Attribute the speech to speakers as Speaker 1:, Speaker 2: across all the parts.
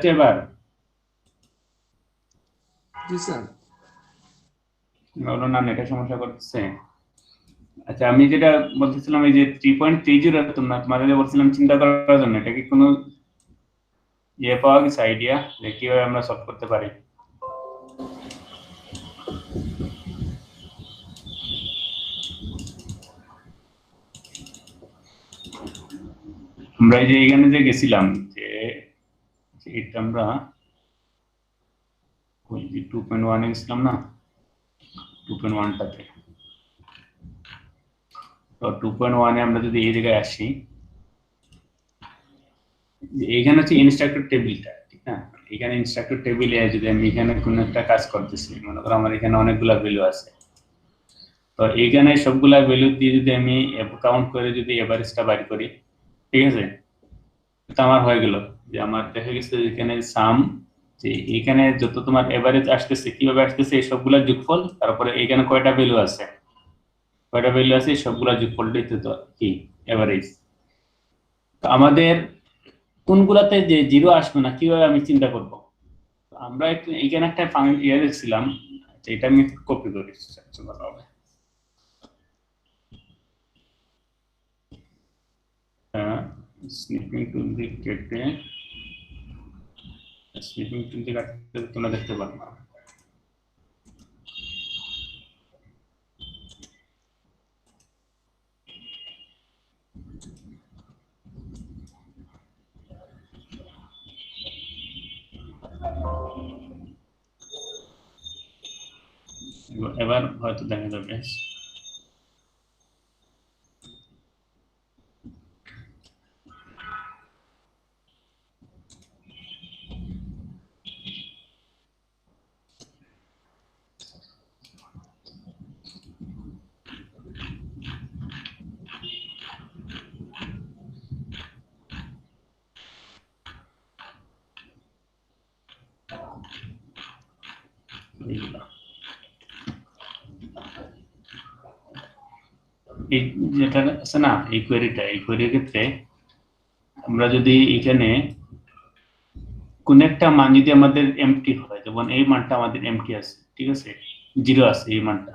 Speaker 1: যাচ্ছে এবার?
Speaker 2: জি স্যার।
Speaker 1: হলো না, নেটের সমস্যা করতেছে। আচ্ছা, আমি যেটা বলতেছিলাম এই যে 3.30 তোমাদের বলছিলাম চিন্তা করার জন্য, এটা কি কোনো পাওয়া গেছে আইডিয়া যে কিভাবে আমরা সলভ করতে পারি? আমরা এই যে এখানে যে গেছিলাম যে এটা আমরা 2.1 এ গেছিলাম না, 2.1টাতে। তো 2.1 এ আমরা যদি এই জায়গায় আসি, এইখানে হচ্ছে ইনস্ট্রাক্টর টেবিলটা, ঠিক না? এখানে ইনস্ট্রাক্টর টেবিলে যদি আমি এখানে কোনো একটা কাজ করতেছি, মনে করো আমার এখানে অনেকগুলা ভ্যালু আছে, তো এইখানে সবগুলা ভ্যালু দিয়ে যদি আমি কাউন্ট করে যদি এভারেজটা বাইর করি, ঠিক আছে, তো আমার হয়ে গেল যে আমার দেখা গেছে এখানে সাম, যে এখানে যত তোমার এভারেজ আসতেছে কিভাবে আসতেছে এই সবগুলা যোগফল, তারপরে এখানে কয়টা ভ্যালু আছে এই সবগুলা যোগফলটাই তো কি এভারেজ। তো আমাদের কোনগুলাতে যে জিরো আসবে না কিভাবে আমি চিন্তা করব? আমরা একটু এখানে একটা ইয়ে দেখছিলাম, এটা আমি কপি করি সবচেয়ে ভালো হবে। স্নিপিং টুল দিয়ে কেটে, স্নিপিং টুল দিয়ে কাটতে তোমরা দেখতে পারো না। এবার হয়তো দেখা যাবে। এই যেটা আছে না, এই কোয়েরির ক্ষেত্রে আমরা যদি এখানে কোন একটা মান যদি আমাদের এমটি হয়, যেমন এই মানটা আমাদের এমটি আছে, ঠিক আছে, জিরো আছে, এই মানটা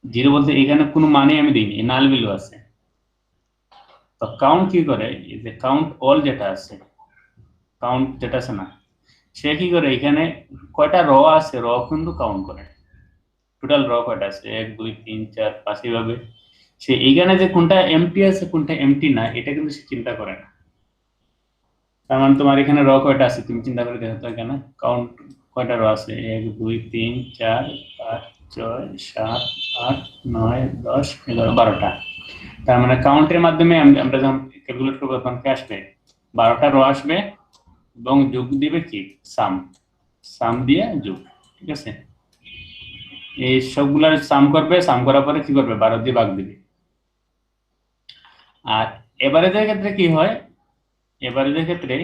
Speaker 1: জিরো বলতে এখানে কোনো মানে আমি দিইনি, নাল ভ্যালু আছে। তো কাউন্ট কি করে, এই যে কাউন্ট অল যেটা আছে, কাউন্ট যেটা আছে না, সে কি করে এখানে কয়টা র আছে র কিন্তু কাউন্ট করে, টোটাল র কয়টা আছে 1 2 3 4 5 এইভাবে। সে এইখানে যে কোনটা এমটি আছে কোনটা এমটি না এটা কিন্তু সে চিন্তা করে না। তার মানে তোমার এখানে র কয়টা আছে তুমি চিন্তা করে দেখো তো, এখানে কাউন্ট কয়টা র আছে 1 2 3 4 5 6 7 8 9 10 11 12টা। তার মানে কাউন্টের মাধ্যমে আমরা যখন ক্যালকুলেট করবো তখন কি আসবে, 12টা র আসবে এবং যোগ দিবে কি সাম, সাম দিয়ে যোগ, ঠিক আছে। এই সবগুলার সাম করবে, সাম করার পরে কি করবে 12 দিয়ে ভাগ দিবে। আর এভারেজের ক্ষেত্রে কি হয়, এভারেজের ক্ষেত্রে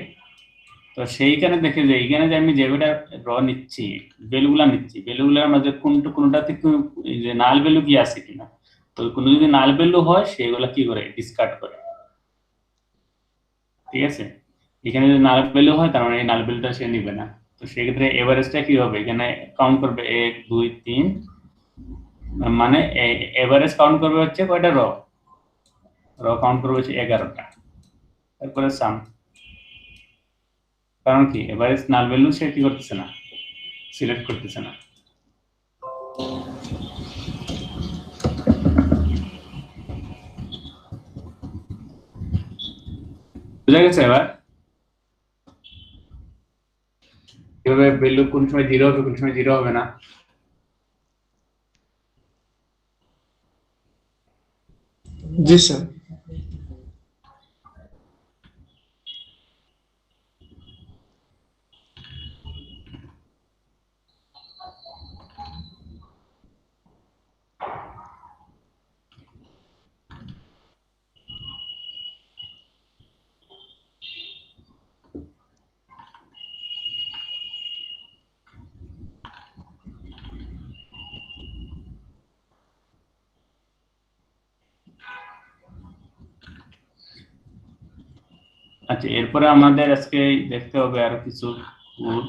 Speaker 1: তো সেইখানে দেখে যে এইখানে যে আমি যেগুলা র নিচ্ছি, ভ্যালুগুলা নিচ্ছি, ভ্যালুগুলার মাঝে কোনটা থেকে যে নাল ভ্যালু কি আছে কিনা, তো কোনো যদি নাল ভ্যালু হয় সেগুলা কি করে ডিসকার্ড করে, ঠিক আছে। এখানে যদি নাল ভ্যালু হয় তার মানে এই নাল ভ্যালুটা সে নিবে না। তো সেক্ষেত্রে এভারেজটা কি হবে, এখানে কাউন্ট করবে 1 2 3, মানে এভারেজ কাউন্ট করবে হচ্ছে কয়টা র, কাউন্ট করবে হচ্ছে 11টা, তারপরে সাম। কারণ কি এভারেজ নাল ভ্যালু সে কি করতেছে না, সিলেক্ট করতেছে না। বুঝা গেছে এবার কিভাবে ভ্যালু কোন সময় জিরো হবে কোন সময় জিরো হবে না?
Speaker 2: জি স্যার।
Speaker 1: আচ্ছা, এরপরে আমাদের আজকে দেখতে হবে আরো কিছু কোড।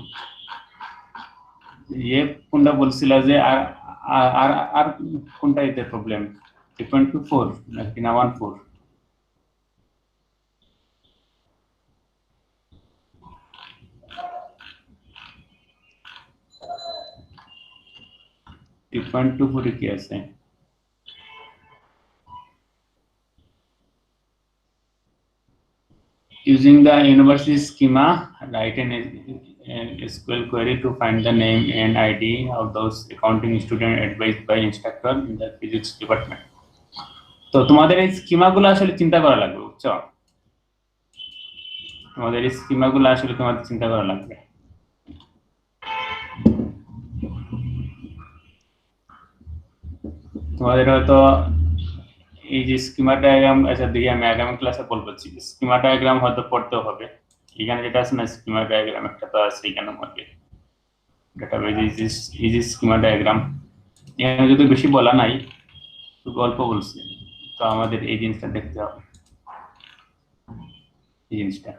Speaker 1: কোনটা বলছিল যে আর আর আর কোনটা এতে প্রবলেম, 3.24 নাকি না 14? 3.24 কি আছে? Using the university schema, write an SQL query to find the name and ID of those accounting student advised by instructor in the physics department. তো তোমাদের এই স্কিমাগুলো আসলে চিন্তা করা লাগবে, বুঝছো? তোমাদের এই স্কিমাগুলো আসলে তোমাদের চিন্তা করা লাগবে। তোমাদের হয়তো এই যে স্কিমা ডায়াগ্রাম, আচ্ছা দেখি আমি আগামী ক্লাসে বলবো, স্কিমা ডায়াগ্রাম হয়তো পড়তেও হবে। এখানে যেটা আছে না, স্কিমা ডায়াগ্রাম একটা তো আছে এখানের মধ্যে, ডাটাবেজ ইজ স্কিমা ডায়াগ্রাম। এখানে যদি বেশি বলা নাই, গল্প বলছি, তো আমাদের এই জিনিসটা দেখতে হবে, এই জিনিসটা।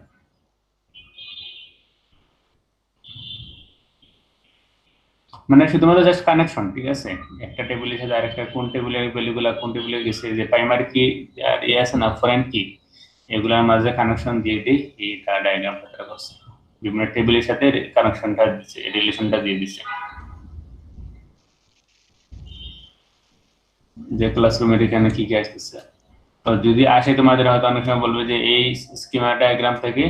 Speaker 1: মানে শুধুমাত্র জাস্ট কানেকশন, ঠিক আছে? একটা টেবিলের সাথে আরেকটা, কোন টেবিলের ভ্যালুগুলা কোন টেবিলে গেছে, যে প্রাইমারি কি আর এ আছে না ফরেন কি, এগুলোর মাঝে কানেকশন দিয়ে দিই, এই ডায়াগ্রামটা তারা করছে, বিভিন্ন টেবিলের সাথে কানেকশনটা দিচ্ছে, রিলেশনটা দিয়ে দিচ্ছে। যে ক্লাসরুমের এখানে কি কি আসতেছে, তো যদি আসে তোমাদের হয়তো অনেক সময় বলবে যে এই স্কিমা ডায়াগ্রাম থেকে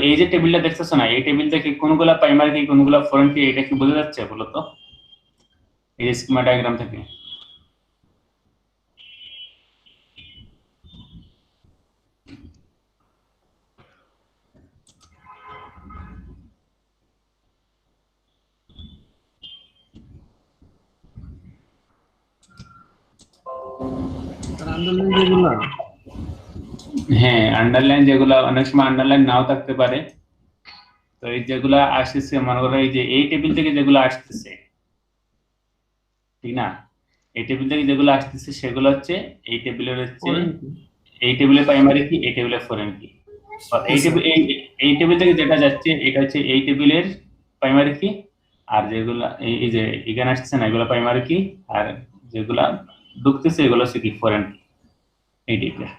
Speaker 1: এই যে টেবিলটা দেখতেছো না, এই টেবিল থেকে কোনগুলা প্রাইমারি কি কোনগুলা ফরেন কি, এটা কি বোঝা যাচ্ছে বলো তো এই স্কিমা ডায়াগ্রাম থেকে?
Speaker 2: আন্ডারলাইন যেগুলা,
Speaker 1: হ্যাঁ, আন্ডারলাইন যেগুলা অনেক সময় আন্ডারলাইন নাও থাকতে পারে। তো এই যেগুলা আসতেছে, মনে করো এই যে এই টেবিল থেকে যেগুলো আসতেছে, ঠিক না, এই টেবিল থেকে যেগুলো আসতেছে সেগুলো হচ্ছে এই টেবিলের হচ্ছে, এই টেবিলে প্রাইমারি কি, এই টেবিলে ফরেন কি। এই টেবিল এই টেবিল থেকে যেটা যাচ্ছে এটা হচ্ছে এই টেবিলের প্রাইমারি কি, আর যেগুলা এই যে এখানে আসছে না, এগুলো প্রাইমারি কি, আর যেগুলা ঢুকতেছে এগুলো হচ্ছে কি ফরেন কি, এই টাইপের।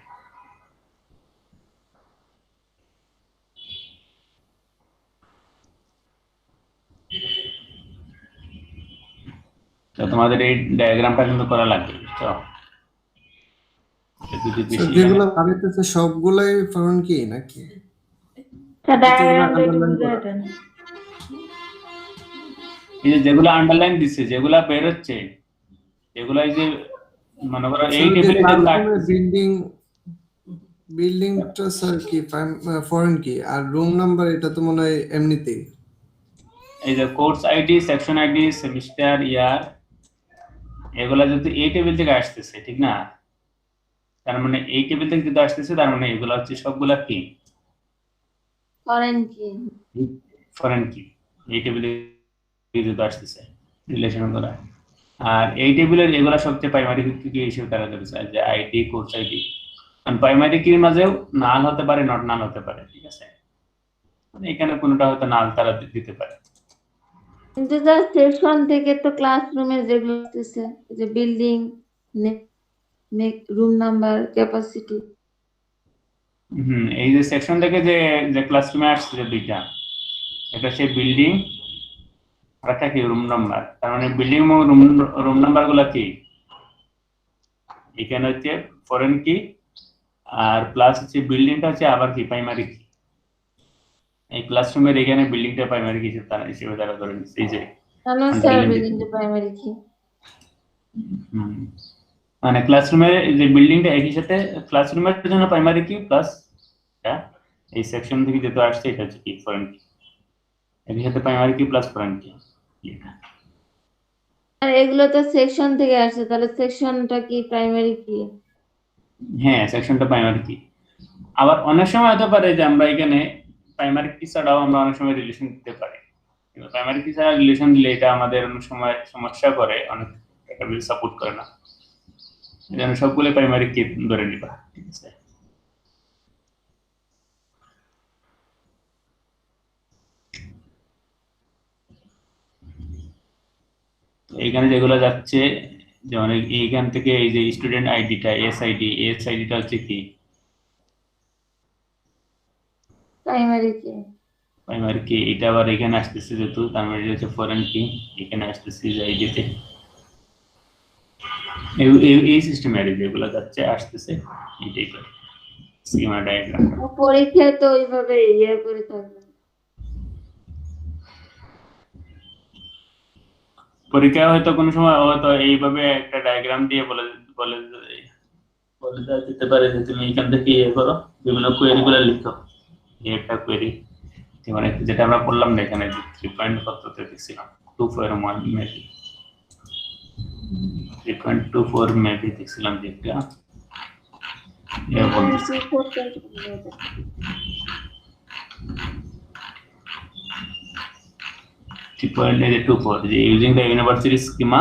Speaker 1: তো তোমাদের এই ডায়াগ্রামটা কিন্তু করা লাগবে, বুঝছো? যদি বেশি
Speaker 2: যেগুলো বাড়িতেছে সবগুলাই ফরেন কি নাকি?
Speaker 1: এই যে যেগুলো আন্ডারলাইন দিচ্ছে, যেগুলা বের হচ্ছে, যেগুলা এই যে মনে করো এই টেবিলে যেগুলো আসছে,
Speaker 2: বিল্ডিংটা স্যার কি ফরেন কি, আর রুম নাম্বার এটা তো মনে হয় এমনিতেই।
Speaker 1: এই যে course ID, section ID, semester, year, এগুলা যদি এই টেবিল থেকে আসতেছে, ঠিক না, তার মানে এই টেবিল থেকে যদি আসতেছে, তার মানে এগুলা হচ্ছে সবগুলা কি
Speaker 3: ফরেন কি,
Speaker 1: ফরেন কি, এই টেবিলে যদি আসতেছে রিলেশন করা। আর এই টেবিলের এগুলা সবচেয়ে প্রাইমারি কি হিসেবে তারা ধরেছে, যে আইডি, কোর্স আইডি। কারণ প্রাইমারি কির মাঝেও নাল হতে পারে, নট নাল হতে পারে, ঠিক আছে? মানে এখানে কোনোটা হয়তো নাল তারা দিতে পারে।
Speaker 3: কিন্তু স্যার সেকশন থেকে তো ক্লাসরুমে যেগুলো আসতেছে, যে বিল্ডিং, রুম নাম্বার, ক্যাপাসিটি।
Speaker 1: এই যে সেকশন থেকে যে যে ক্লাসরুমে আসছে যে দুইটা, এটা হচ্ছে বিল্ডিং আর একটা কি রুম নাম্বার। তার মানে বিল্ডিং এবং রুম নাম্বার গুলা কি এখানে হচ্ছে ফরেন কি, আর প্লাস হচ্ছে বিল্ডিংটা হচ্ছে আবার কি প্রাইমারি কি। এই ক্লাসরুমের এখানে বিল্ডিংটা প্রাইমারি কি হিসেবে তারা ধরে নিচ্ছে, এই যে
Speaker 3: হ্যালো স্যার, বিল্ডিংটা প্রাইমারি কি,
Speaker 1: মানে ক্লাসরুমের যে বিল্ডিংটা একই সাথে ক্লাসরুমের জন্য প্রাইমারি কি প্লাস এই সেকশন থেকে যেটা আসছে এটা হচ্ছে কি ফরেন কি, একই সাথে প্রাইমারি কি প্লাস ফরেন কি।
Speaker 3: আর এগুলো তো সেকশন থেকে আসছে, তাহলে সেকশনটা কি প্রাইমারি কি?
Speaker 1: হ্যাঁ, সেকশনটা প্রাইমারি কি। আবার অনেক সময় হতে পারে যে আমরা এখানে প্রাইমারি কি ছাড়াও আমরা অনেক সময় রিলেশন দিতে পারি, কিন্তু প্রাইমারি কি ছাড়া রিলেশন দিলে এটা আমাদের অনেক সময় সমস্যা করে, অনেক ডেটাবেস সাপোর্ট করে না। এজন্য সবগুলো প্রাইমারি কি ধরে নিবা, ঠিক আছে? এখানে যেগুলো যাচ্ছে, যেমন এইখান থেকে এই যে স্টুডেন্ট আইডিটা এসআইডিটা হচ্ছে কি
Speaker 3: প্রাইমারি কি?
Speaker 1: প্রাইমারি কি, এটা আবার এখানে আসতেছে যেহেতু তার মানে এটা হচ্ছে ফরেন কি, এখানে আসতেছে যে আইডিতে এই সিস্টেমে আর যেগুলো যাচ্ছে আসতেছে এইটাই করে স্কিমা ডায়াগ্রামটা।
Speaker 3: পরীক্ষায় তো ওইভাবে ইয়ে করে থাকবে।
Speaker 1: পরীক্ষায় হয়তো কোনো সময় হয়তো এইভাবে একটা ডায়াগ্রাম দিয়ে বলে বলে বলে দেওয়া যেতে পারে যে তুমি এখান থেকে ইয়ে করো, বিভিন্ন কোয়েরি গুলো লিখো। এই একটা কোয়েরি মানে যেটা আমরা পড়লাম না এখানে 3.4 দেখছিলাম 2.1 মেবি 3.24 মেবি দেখছিলাম যে একটা বলতেছে 3.24 using the university schema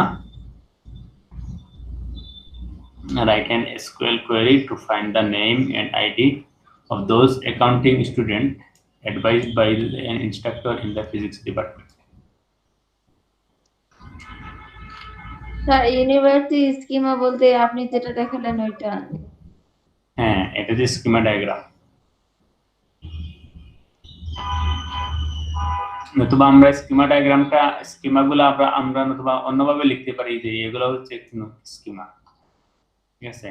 Speaker 1: write an SQL query to find the name and ID of those accounting student advised by an instructor in the physics department.
Speaker 3: Sir university schema বলতে আপনি যেটা দেখালেন ওইটা?
Speaker 1: হ্যাঁ, এটা যে স্কিমা ডায়াগ্রাম, নতুবা আমরা স্কিমা ডায়াগ্রামটা স্কিমাগুলো আমরা নতুবা অন্যভাবে লিখতে পারি যে এগুলো হচ্ছে স্কিমা, ঠিক আছে।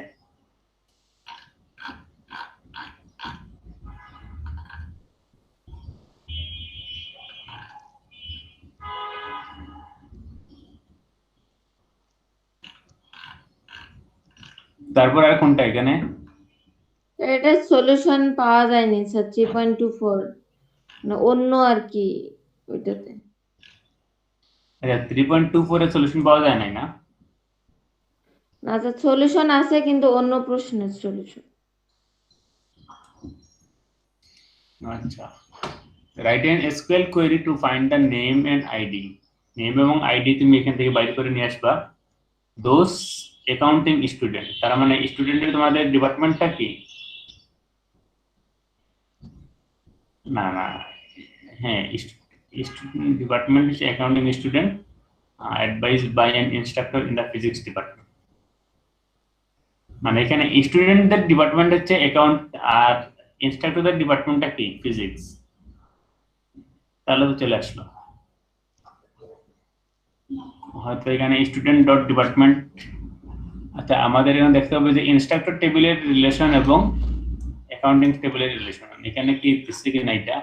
Speaker 1: তারপর আর কোনটা এখানে
Speaker 3: এটা সলিউশন পাওয়া যায়নি স্যার 3.24 না অন্য আর কি ওইটাতে?
Speaker 1: আচ্ছা 3.24 এর সলিউশন পাওয়া যায় নাই না?
Speaker 3: না স্যার সলিউশন আছে কিন্তু অন্য প্রশ্নের সলিউশন।
Speaker 1: আচ্ছা, write an SQL query to find the name and ID, name এবং আইডি তুমি এখান থেকে বাইর করে নিয়ে আসবা। দোজ অ্যাকাউন্টিং স্টুডেন্ট, তার মানে স্টুডেন্টের তোমাদের ডিপার্টমেন্টটা কি? না না, হ্যাঁ student department is accounting student advised by an instructor in the physics department, মানে এখানে স্টুডেন্টদের ডিপার্টমেন্ট হচ্ছে অ্যাকাউন্ট আর ইনস্ট্রাক্টরদের ডিপার্টমেন্টটা কি ফিজিক্স, তাহলে তো চলে আসলো। হয়তো এখানে স্টুডেন্ট ডট ডিপার্টমেন্ট, আচ্ছা আমাদের এখানে দেখতে হবে যে ইনস্ট্রাক্টর টেবিলের রিলেশন এবং অ্যাকাউন্টিং টেবিলের রিলেশন, এখানে কি দিচ্ছে কিনা এটা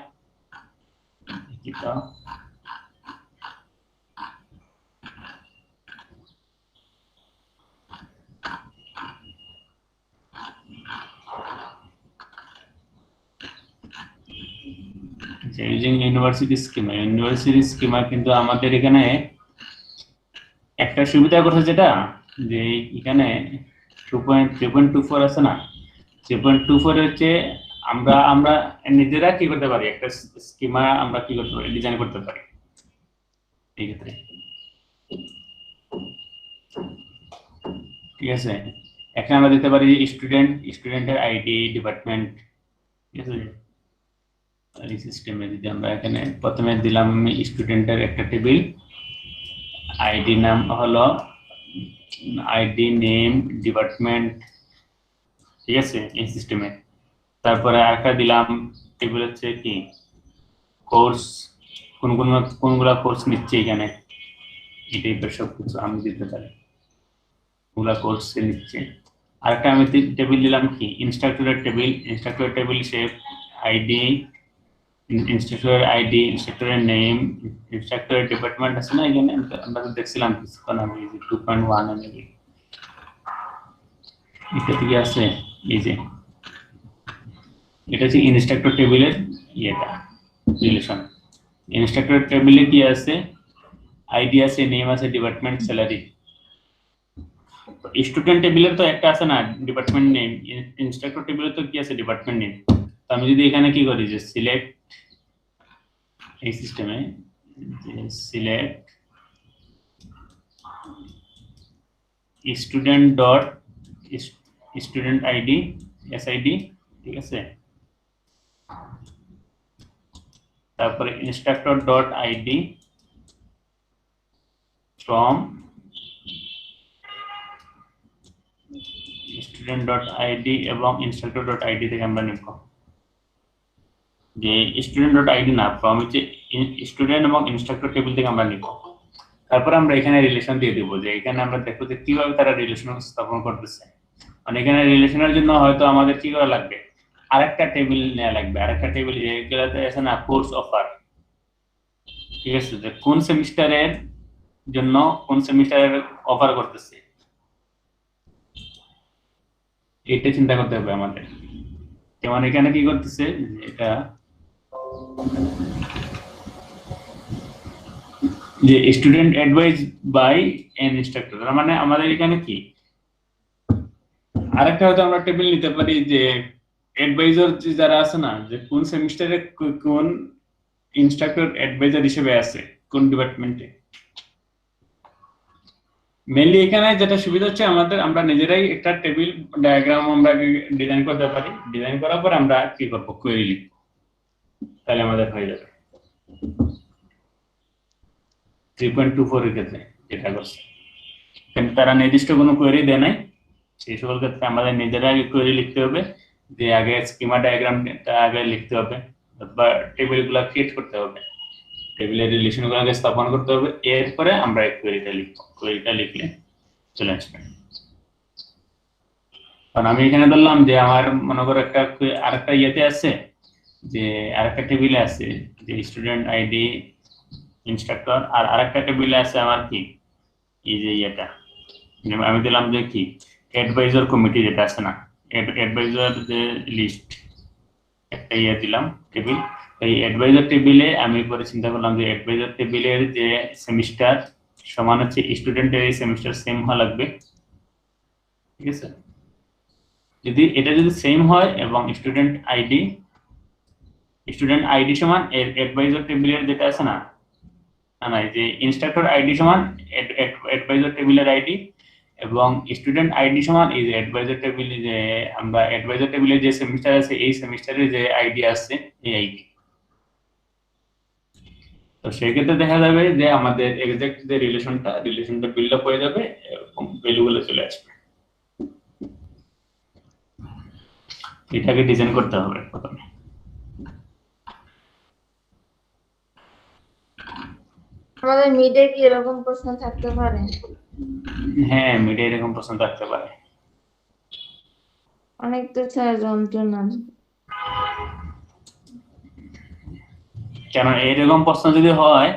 Speaker 1: ইউজিং ইউনিভার্সিটি স্কিমা কিন্তু আমাদের এখানে একটা সুবিধা করছে যেটা যে এখানে 3.24 আছে না, 3.24 হচ্ছে আমরা নিজেরা কি করতে পারি, একটা স্কিমা আমরা কি করতে পারি, ডিজাইন করতে পারি এই ক্ষেত্রে, ঠিক আছে। এখানে আমরা দিতে পারি স্টুডেন্টের আইডি ডিপার্টমেন্ট, ঠিক আছে। এই সিস্টেমে যদি আমরা এখানে প্রথমে দিলাম স্টুডেন্টের একটা টেবিল, আইডি নাম হলো আইডি নেম ডিপার্টমেন্ট, ঠিক আছে এই সিস্টেমে। তারপরে আরেকটা দিলাম টেবিল হচ্ছে কি কোর্স, কোনগুলা কোর্স নিচ্ছে এখানে এই টাইপের সব কিছু আমি দিতে পারি, কোনগুলা কোর্স নিচ্ছে। আরেকটা আমি টেবিল দিলাম কি ইনস্ট্রাক্টরের টেবিল সে আইডি ইনস্ট্রাক্টরের আইডি, ইনস্ট্রাক্টরের নেম, ইনস্ট্রাক্টরের ডিপার্টমেন্ট আছে না এখানে আমরা তো দেখছিলাম কিছুক্ষণ আগে 2.1 এর এটা কি আছে, এই যে এটা হচ্ছে ইনস্ট্রাক্টর টেবিলের ইয়েটা রিলেশন। ইনস্ট্রাক্টর টেবিলে কি আছে, আইডি আছে, নেম আছে, ডিপার্টমেন্ট, স্যালারি। স্টুডেন্ট টেবিলের তো একটা আছে না ডিপার্টমেন্ট নেম, ইনস্ট্রাক্টর টেবিলে তো কি আছে ডিপার্টমেন্ট নেম। তো আমি যদি এখানে কি করি যে সিলেক্ট এই সিস্টেমে select student dot student ID SID, ঠিক আছে। তারপরে instructor dot ID from student dot ID এবং ইনস্ট্রাক্টর ডট আইডি থেকে আমরা নিব যে স্টুডেন্ট ডট আইডি না, ফ্রম হচ্ছে স্টুডেন্ট এবং ইনস্ট্রাক্টর টেবিল থেকে আমরা নিব। তারপর আমরা এখানে রিলেশন দিয়ে দিব, যে এখানে আমরা দেখবো যে কিভাবে তারা রিলেশন স্থাপন করতেছে। মানে এখানে রিলেশনের জন্য হয়তো আমাদের কি করা লাগবে, আরেকটা টেবিল নেওয়া লাগবে, আরেকটা টেবিল যেগুলোতে আছে না কোর্স অফার, ঠিক আছে, যে কোন সেমিস্টারের জন্য কোন সেমিস্টারের অফার করতেছে, এটা চিন্তা করতে হবে আমাদের। যেমন এখানে কি করতেছে, এটা যে student advice by an instructor, তার মানে আমাদের এখানে কি আরেকটা হয়তো আমরা টেবিল নিতে পারি যে অ্যাডভাইজার যারা আছে না, যে কোন সেমিস্টারে কোন ইনস্ট্রাক্টর অ্যাডভাইজার হিসেবে আছে কোন ডিপার্টমেন্টে। মেইনলি এখানে যেটা সুবিধা হচ্ছে আমাদের, আমরা নিজেরাই একটা টেবিল ডায়াগ্রাম আমরা ডিজাইন করতে পারি, ডিজাইন করার পর আমরা কি করব, কোয়েরি লিখব, তাহলে আমাদের হয়ে যাবে। 3.24 এর ক্ষেত্রে যেটা করছে, কিন্তু তারা নির্দিষ্ট কোনো কোয়েরি দেয় নাই, সেই সকল ক্ষেত্রে আমাদের নিজেরা আগে কোয়েরি লিখতে হবে, যে আগে স্কিমা ডায়াগ্রামটা আগে লিখতে হবে বা টেবিলগুলো ক্রিয়েট করতে হবে, টেবিলের রিলেশনগুলো আগে স্থাপন করতে হবে, এরপরে আমরা এই কোয়েরিটা লিখব। কোয়েরিটা লিখলে চলে আসবে। কারণ আমি এখানে ধরলাম যে আমার মনে করো একটা আরেকটা ইয়েতে আছে, যে আরেকটা টেবিলে আছে যে স্টুডেন্ট আইডি ইনস্ট্রাক্টর, আর আরেকটা টেবিলে আছে আমার কি এই যে ইয়েটা, আমি দিলাম যে কি অ্যাডভাইজার কমিটি যেটা আছে না, অ্যাডভাইজার যে লিস্ট, একটা ইয়ে দিলাম টেবিল। এই অ্যাডভাইজার টেবিলে আমি পরে চিন্তা করলাম যে অ্যাডভাইজার টেবিলের যে সেমিস্টার সমান হচ্ছে স্টুডেন্টের এই সেমিস্টার সেম হওয়া লাগবে, ঠিক আছে। যদি এটা যদি সেম হয় এবং স্টুডেন্ট আইডি সমান অ্যাডভাইজার টেবিলের যেটা আছে না, না যে ইনস্ট্রাক্টর আইডি সমান অ্যাডভাইজার টেবিলের আইডি, এবং স্টুডেন্ট আইডি সমান এই যে অ্যাডভাইজার টেবিলে, যে আমরা অ্যাডভাইজার টেবিলে যে সেমিস্টার আছে এই সেমিস্টারে যে আইডি আছে এই আইডি। তো সেই ক্ষেত্রে দেখা যাবে যে আমাদের এক্সাক্ট যে রিলেশনটা বিল্ড আপ হয়ে যাবে এবং ভ্যালুগুলো চলে আসবে। এটাকে ডিজাইন করতে হবে প্রথমে।
Speaker 3: আমাদের মিডে কি এরকম প্রশ্ন থাকতে পারে?
Speaker 1: হ্যাঁ, মিডে এরকম প্রশ্ন থাকতে পারে।
Speaker 3: অনেক তো ছাড়া যন্ত্রণা।
Speaker 1: কেন এরকম প্রশ্ন যদি হয়,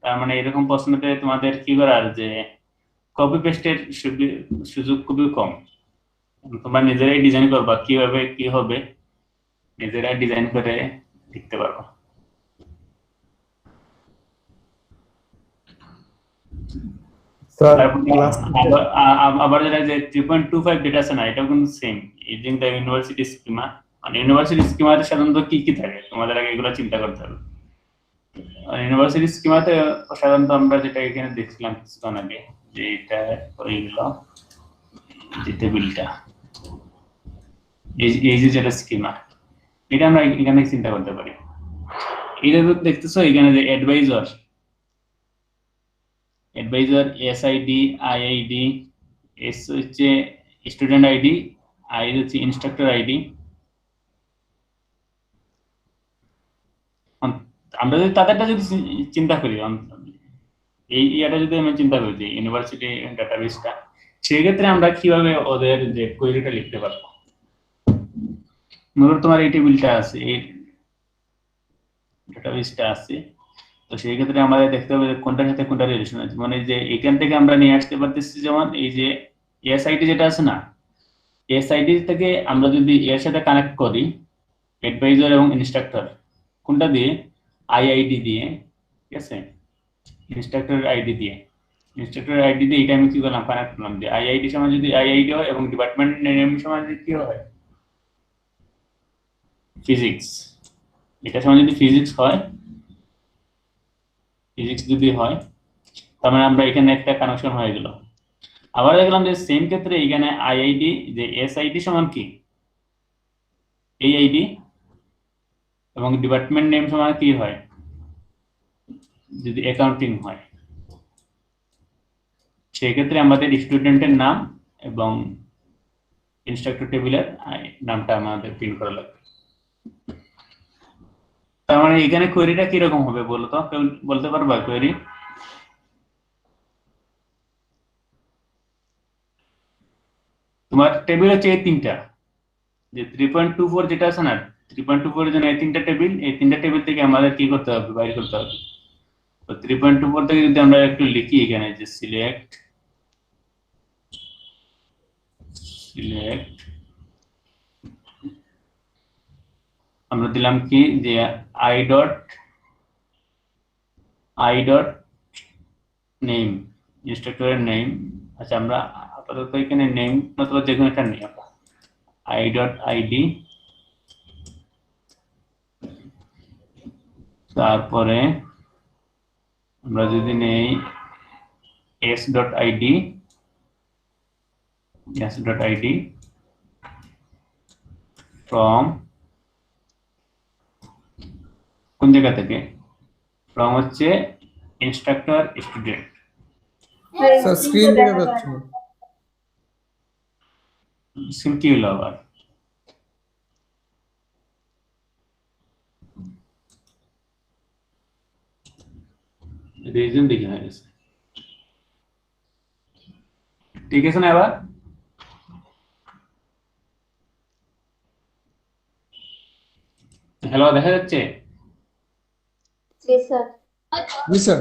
Speaker 1: তার মানে এরকম প্রশ্নতে তোমাদের কি করার, যে কপি পেস্টের সুযোগ খুবই কম। তোমরা নিজেরাই ডিজাইন করবা, কিভাবে কি হবে নিজেরাই ডিজাইন করে লিখতে পারবো। আবার যেটা যে 3.25 ডেটা আছে না, এটা কিন্তু same using the university schema. মানে ইউনিভার্সিটি স্কিমাতে সাধারণত কি কি থাকে তোমাদের আগে এগুলো চিন্তা করতে হবে। ইউনিভার্সিটি স্কিমাতে সাধারণত আমরা যেটা এখানে দেখছিলাম কিছুক্ষণ আগে, যে এটা ওইগুলো যে টেবিলটা, এই যে যেটা স্কিমা, এটা আমরা এখানে চিন্তা করতে পারি। এটা দেখতেছো এখানে যে অ্যাডভাইজার এসআইডি আইআইডি, এস হচ্ছে স্টুডেন্ট আইডি, আই হচ্ছে ইনস্ট্রাক্টর আইডি। আমরা যদি তাদেরটা যদি চিন্তা করি, এই ইয়াটা যদি আমি চিন্তা করি যে ইউনিভার্সিটি ডাটাবেসটা, সেক্ষেত্রে আমরা কিভাবে ওদের যে কোয়েরিটা লিখতে পারবো। মূলত তোমার এই টেবিলটা আছে, এই ডাটাবেসটা আছে, তো সেই ক্ষেত্রে আমাদের দেখতে হবে কোনটার সাথে কোনটা রিলেশন আছে। মানে যে এখান থেকে আমরা নিয়ে আসতে পারতেছি, যেমন এই যে এসআইডি যেটা আছে না, এসআইডি থেকে আমরা যদি এর সাথে কানেক্ট করি অ্যাডভাইজার এবং ইনস্ট্রাক্টর, কোনটা দিয়ে, আইআইডি দিয়ে, ঠিক আছে, ইনস্ট্রাক্টর আইডি দিয়ে এটা আমি কি করলাম, কানেক্ট করলাম যে আইআইডি সমান যদি আইআইডি হয় এবং ডিপার্টমেন্ট নেম সমান যদি কি হয় ফিজিক্স, এটা সমান যদি ফিজিক্স যদি হয়, তার মানে আমরা এখানে একটা কানেকশন হয়ে গেল। আবার দেখলাম যে সেম ক্ষেত্রে এখানে আইআইডি যে এসআইডি সমান কি এই আইডি, এবং ডিপার্টমেন্ট নেম সমান কি হয় যদি অ্যাকাউন্টিং হয়, সেই ক্ষেত্রে আমাদের স্টুডেন্টের নাম এবং ইনস্ট্রাক্টর টেবিলের নামটা আমাদের প্রিন্ট করা লাগবে। তার মানে এখানে কোয়েরিটা কিরকম হবে বলো তো, কেউ বলতে পারবা কোয়েরি? তোমার টেবিল হচ্ছে এই তিনটা, যে 3.24 যেটা আছে না, 3.24 এর জন্য এই তিনটা টেবিল, এই তিনটা টেবিল থেকে আমাদের কি করতে হবে, বাইর করতে হবে। তো 3.24 থেকে যদি আমরা একটু লিখি এখানে যে সিলেক্ট আমরা দিলাম কি যে i.i. নেম, ইনস্ট্রাক্টরের নেম। আচ্ছা আমরা আপাতত এখানে নেম অথবা যে কোনো একটা নেই, i.id, তারপরে আমরা যদি নেই s.id from কোন জায়গা থেকে, from হচ্ছে ইনস্ট্রাক্টর স্টুডেন্ট।
Speaker 2: স্যার স্ক্রিন দেখা যাচ্ছে না।
Speaker 1: স্ক্রিন কি হলো আবার? রিজন দেখে হয়ে গেছে, ঠিক আছে না? এবার হ্যালো দেখা যাচ্ছে?
Speaker 3: জি স্যার।
Speaker 2: জি স্যার।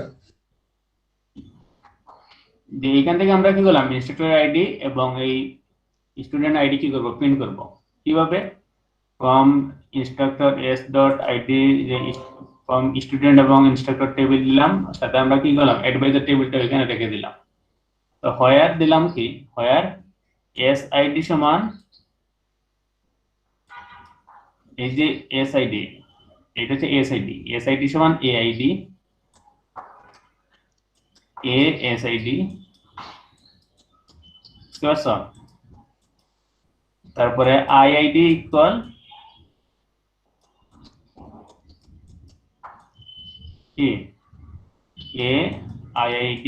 Speaker 1: যে এখান থেকে আমরা কি করলাম, ইনস্ট্রাক্টর আইডি এবং এই স্টুডেন্ট আইডি কি করব, প্রিন্ট করব। কিভাবে? ফ্রম ইনস্ট্রাক্টর s.id, যে ফ্রম স্টুডেন্ট এবং ইনস্ট্রাক্টর টেবিল দিলাম, সাথে আমরা কি করলাম, অ্যাডভাইজার টেবিলটা এখানে রেখে দিলাম। তো হোয়ার দিলাম কি, হোয়ারsid সমান এই যেsid, এটা হচ্ছেsid সমান aid, বুঝতে পারছো? তারপরে iid ইকুয়াল কি aid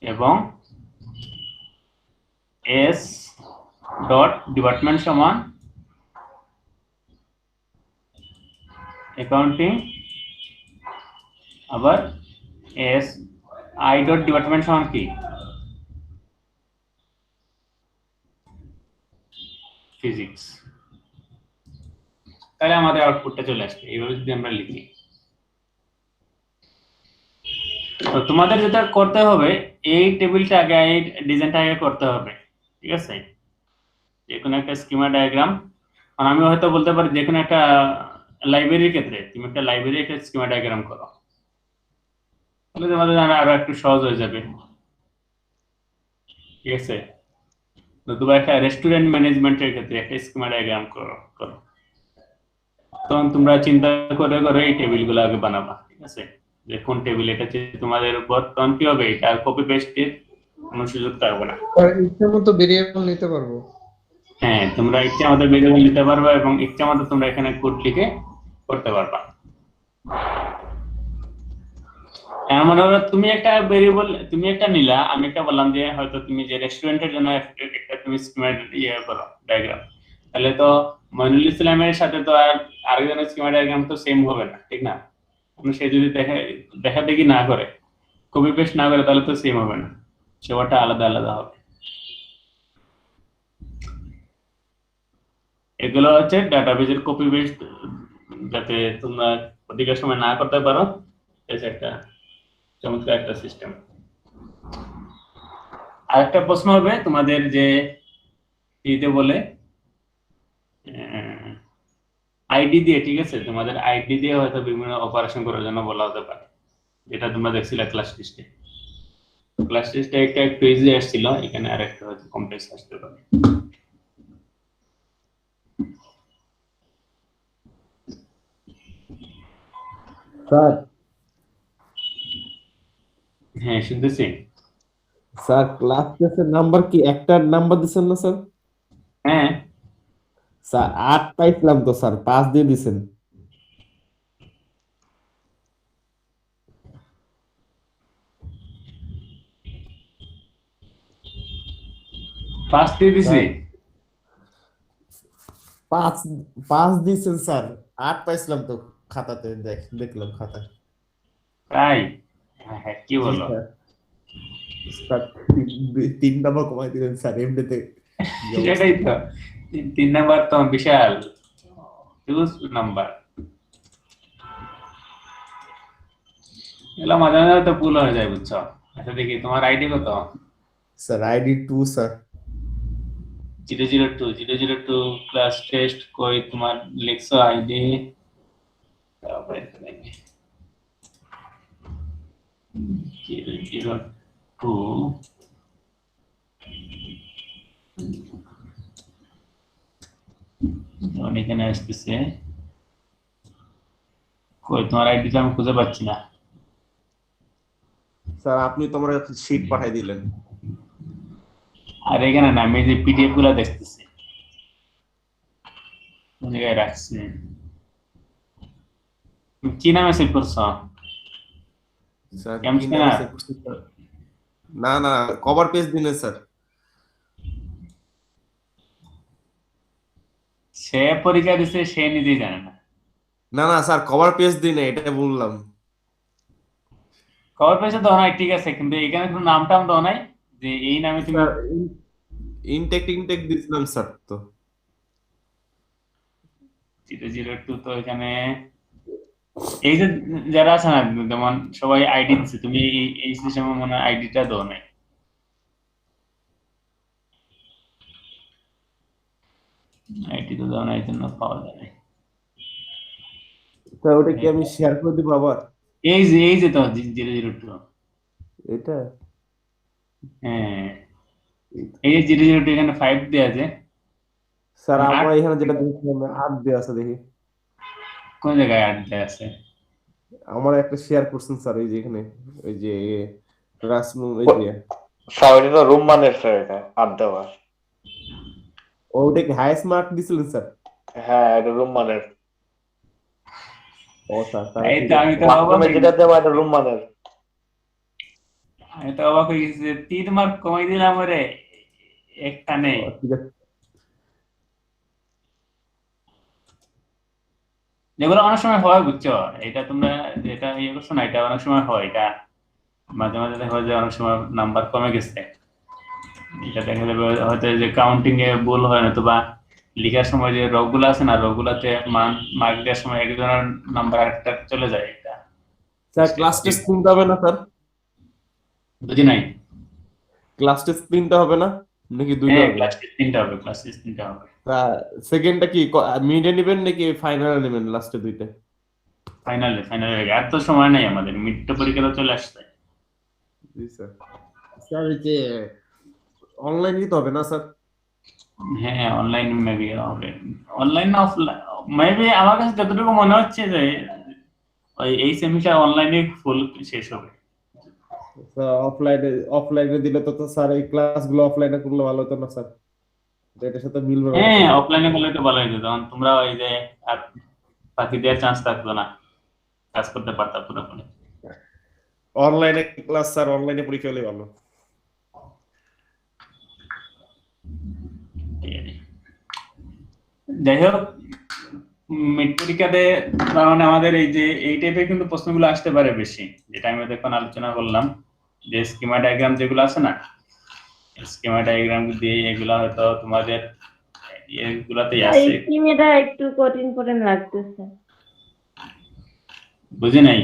Speaker 1: এবং s ডট ডিপার্টমেন্ট সমান অ্যাকাউন্টিং, আবার s i ডট ডিপার্টমেন্ট সমান কি ফিজিক্স। তাহলে আমাদের আউটপুটটা চলে আসবে এইভাবে যদি আমরা লিখি। তো তোমাদের যেটা করতে হবে, এই টেবিলটা আগে, এই ডিজাইনটা আগে করতে হবে, ঠিক আছে? যে কোনো একটা স্কিমা ডায়াগ্রাম, কারণ আমি হয়তো বলতে পারি যে কোনো একটা লাইব্রেরির ক্ষেত্রে তুমি একটা লাইব্রেরি একটা স্কিমা ডায়াগ্রাম করো, তাহলে তোমাদের আরো একটু সহজ হয়ে যাবে, ঠিক আছে? তো তোমরা একটা রেস্টুরেন্ট ম্যানেজমেন্টের ক্ষেত্রে একটা স্কিমা ডায়াগ্রাম করো, তখন তোমরা চিন্তা করে করে এই টেবিলগুলো আগে বানাবা, ঠিক আছে? যে কোন টেবিল এটা হচ্ছে তোমাদের উপর, তখন কি হবে, এটা কপি পেস্টের কোনো সুযোগ থাকবে না।
Speaker 2: স্যার ইচ্ছা মতো ভেরিয়েবল নিতে পারবো।
Speaker 1: হ্যাঁ, তোমরা ইচ্ছা মতো ভেরিয়েবল নিতে পারবা এবং ইচ্ছা মতো তোমরা এখানে কোড লিখে করতে পারবা। মনে করো তুমি একটা ভেরিয়েবল, তুমি একটা নিলা, আমি একটা বললাম যে হয়তো তুমি যে রেস্টুরেন্টের জন্য একটা তুমি স্কিমা করো ডায়াগ্রাম, তাহলে তো মইনুল ইসলামের সাথে তো আর আরেকজনের স্কিমা ডায়াগ্রাম তো সেম হবে না, ঠিক না? সে যদি দেখা দেখি না করে, কপি পেস্ট না করে, তাহলে তো সেম হবে না, সবারটা আলাদা আলাদা হবে। এগুলো হচ্ছে ডাটাবেজের কপি পেস্ট, যাতে তোমরা অধিকার সময় না করতে পারো, একটা চমৎকার একটা সিস্টেম। আরেকটা প্রশ্ন হবে তোমাদের যে দিতে বলে আইডি দিয়ে, ঠিক আছে? তোমাদের আইডি দিয়ে হয়তো বিভিন্ন অপারেশন করার জন্য বলা হতে পারে, যেটা তোমরা দেখছিলে ক্লাস টেস্টে। ক্লাস টেস্টে একটা একটু ইজি আসছিল, এখানে আরেকটা হয়তো কমপ্লেক্স আসতে পারে।
Speaker 4: স্যার
Speaker 1: হ্যাঁ শুনতেছি।
Speaker 4: স্যার ক্লাস টেস্টের নাম্বার কি একটা নাম্বার দিচ্ছেন না স্যার?
Speaker 1: হ্যাঁ
Speaker 4: স্যার 8 পাইছিলাম তো স্যার, 5 দিয়ে দিছেন।
Speaker 1: পাঁচ দিয়ে দিছি।
Speaker 4: পাঁচ পাঁচ দিয়েছেন স্যার, 8 পাইছিলাম তো খাতাতে, দেখলাম খাতায়।
Speaker 1: তাই? হ্যাঁ, কি
Speaker 4: জি
Speaker 1: বলো?
Speaker 4: স্যার। স্যার 3 নাম্বার কমাই দিলেন স্যার এমনিতে। কি
Speaker 1: সেটাই
Speaker 4: অবস্থা!
Speaker 1: তো, তিন নাম্বার তো বিশাল হিউজ নাম্বার। এগুলো মাঝে মাঝে তো ভুল হয়ে যায়, বুঝছো? আচ্ছা দেখি তোমার আইডি কত?
Speaker 4: Sir ID 2 sir.
Speaker 1: 002 class test কই তোমার লিখছো আইডি? তারপরে 002 যেমন এখানে আসতেছে, কই তোমার আইডিটা আমি খুঁজে পাচ্ছি না।
Speaker 4: স্যার আপনি তো আমার শীট পাঠিয়ে দিলেন।
Speaker 1: আর এখানে না, আমি যে পিডিএফ গুলা দেখতেছি কোন জায়গায় রাখছি। তুমি কি নামে সেভ করছো?
Speaker 4: স্যার
Speaker 1: এম
Speaker 4: কি নামে
Speaker 1: স্ক্যানার?
Speaker 4: সেভ করছি স্যার? না না, কভার পেজ দিলেন স্যার।
Speaker 1: সে পরীক্ষা দিছে, সে নিজেই জানে না।
Speaker 4: না না স্যার, কভার পেজ দিন, এটা বললাম।
Speaker 1: কভার পেজে দেওয়া নাই ঠিক আছে, কিন্তু এখানে কোনো নাম টাম দেওয়া নাই যে এই নামে তুমি।
Speaker 4: স্যার ইনটেক দিছিলাম স্যার তো।
Speaker 1: 002 তো এখানে এই যে যারা আছে না, যেমন সবাই আইডি দিচ্ছে, তুমি এই সিস্টেমে মনে হয় আইডিটা দাও নাই। আইডি তো দাও নাই, এই জন্য পাওয়া যায় নাই।
Speaker 4: স্যার ওটা কি আমি শেয়ার করে দিব আবার?
Speaker 1: এই যে তো 002।
Speaker 4: এটা
Speaker 1: হ্যাঁ, এই যে 002 এখানে 5 দেওয়া আছে।
Speaker 4: স্যার
Speaker 1: মানে
Speaker 4: আমার
Speaker 1: 8,
Speaker 4: এখানে যেটা দেখছিলাম 8 দেওয়া আছে দেখি।
Speaker 1: কোন জায়গায় 8 দেওয়া আছে?
Speaker 4: আমার একটা শেয়ার করছেন স্যার, এই যে এখানে, ওই যে ক্লাসরুম, ওই যে
Speaker 5: স্যার ওইটা তো রুম মানের স্যার, এটা হাত দেওয়া।
Speaker 4: ওটা কি হাইয়েস্ট মার্ক দিছিলেন স্যার?
Speaker 5: হ্যাঁ, এটা রুম মানের।
Speaker 4: ও স্যার তাহলে
Speaker 1: এই
Speaker 4: ঠিক
Speaker 1: তো
Speaker 4: আছে
Speaker 1: আমি তো
Speaker 4: স্যার।
Speaker 1: অবাক
Speaker 5: বাথরুমে
Speaker 1: হয়ে
Speaker 5: যেটা
Speaker 1: গেছি।
Speaker 5: দেওয়া এটা রুম মানের।
Speaker 1: আমি তো অবাক হয়ে গেছি যে 3 মার্ক কমাই দিলাম রে একটা
Speaker 4: ও,
Speaker 1: নেই।
Speaker 4: ঠিক আছে।
Speaker 1: যেগুলো অনেক সময় হয়, বুঝছো? এটা তোমরা যেটা ইয়ে করছো না, এটা অনেক সময় হয়। এটা মাঝে মাঝে দেখা যায় অনেক সময় নাম্বার কমে গেছে। এটা দেখা যাবে হয়তো যে কাউন্টিং এ ভুল হয় না, বা লেখার সময় যে রোগুলো আছে না, রোগুলাতে মার্ক দেওয়ার সময় একজনের নাম্বার আরেকটা চলে যায়। এটা
Speaker 4: স্যার ক্লাস টেস্ট কিনতে হবে না স্যার?
Speaker 1: বুঝি নাই।
Speaker 4: ক্লাস টেস্ট কিনতে হবে না নাকি দুইটা
Speaker 1: হ্যাঁ,
Speaker 4: হবে?
Speaker 1: ক্লাস টেস্ট 3টা হবে, ক্লাস টেস্ট 3টা হবে।
Speaker 4: তা সেকেন্ডটা কি মিডে নেবেন নাকি ফাইনালে নেবেন, লাস্টে দুইটা?
Speaker 1: ফাইনালে ফাইনালে আর তো সময় নাই আমাদের, মিড তো পরীক্ষা তো চলে আসছে।
Speaker 4: জি স্যার। স্যার এই যে অনলাইন দিতে হবে না স্যার?
Speaker 1: হ্যাঁ, অনলাইন মেবি হবে। অনলাইন না অফলাইন, মেবি আমার কাছে যতটুকু মনে হচ্ছে যে ওই এই সেমিস্টার অনলাইনে ফুল শেষ হবে।
Speaker 4: অফলাইনে অফলাইনে দিলে তো স্যার এই ক্লাসগুলো অফলাইনে করলে ভালো হতো না স্যার? তো এটার সাথে মিলবে না
Speaker 1: হ্যাঁ,
Speaker 4: তো।
Speaker 1: অফলাইনে করলে তো ভালো হতো, তখন তোমরা ওই যে আর ফাঁকি দেওয়ার চান্স থাকতো না, কাজ করতে পারতাম পুরোপুরি।
Speaker 4: অনলাইনে ক্লাস স্যার, অনলাইনে পরীক্ষা হলে ভালো।
Speaker 1: ঠিক আছে। যাই হোক, মিড পরীক্ষাতে তার মানে আমাদের এই যে এই টাইপের কিন্তু প্রশ্নগুলো আসতে পারে বেশি, যেটা আমি এখন আলোচনা করলাম, যে স্কিমা ডায়াগ্রাম যেগুলো আছে না, স্কিমা ডায়াগ্রাম দিয়ে এগুলা হয়তো তোমাদের এগুলাতেই
Speaker 3: আর
Speaker 1: আছে।
Speaker 3: এই স্কিমেটা একটু কঠিন কঠিন লাগতেছে।
Speaker 1: বুঝি নাই।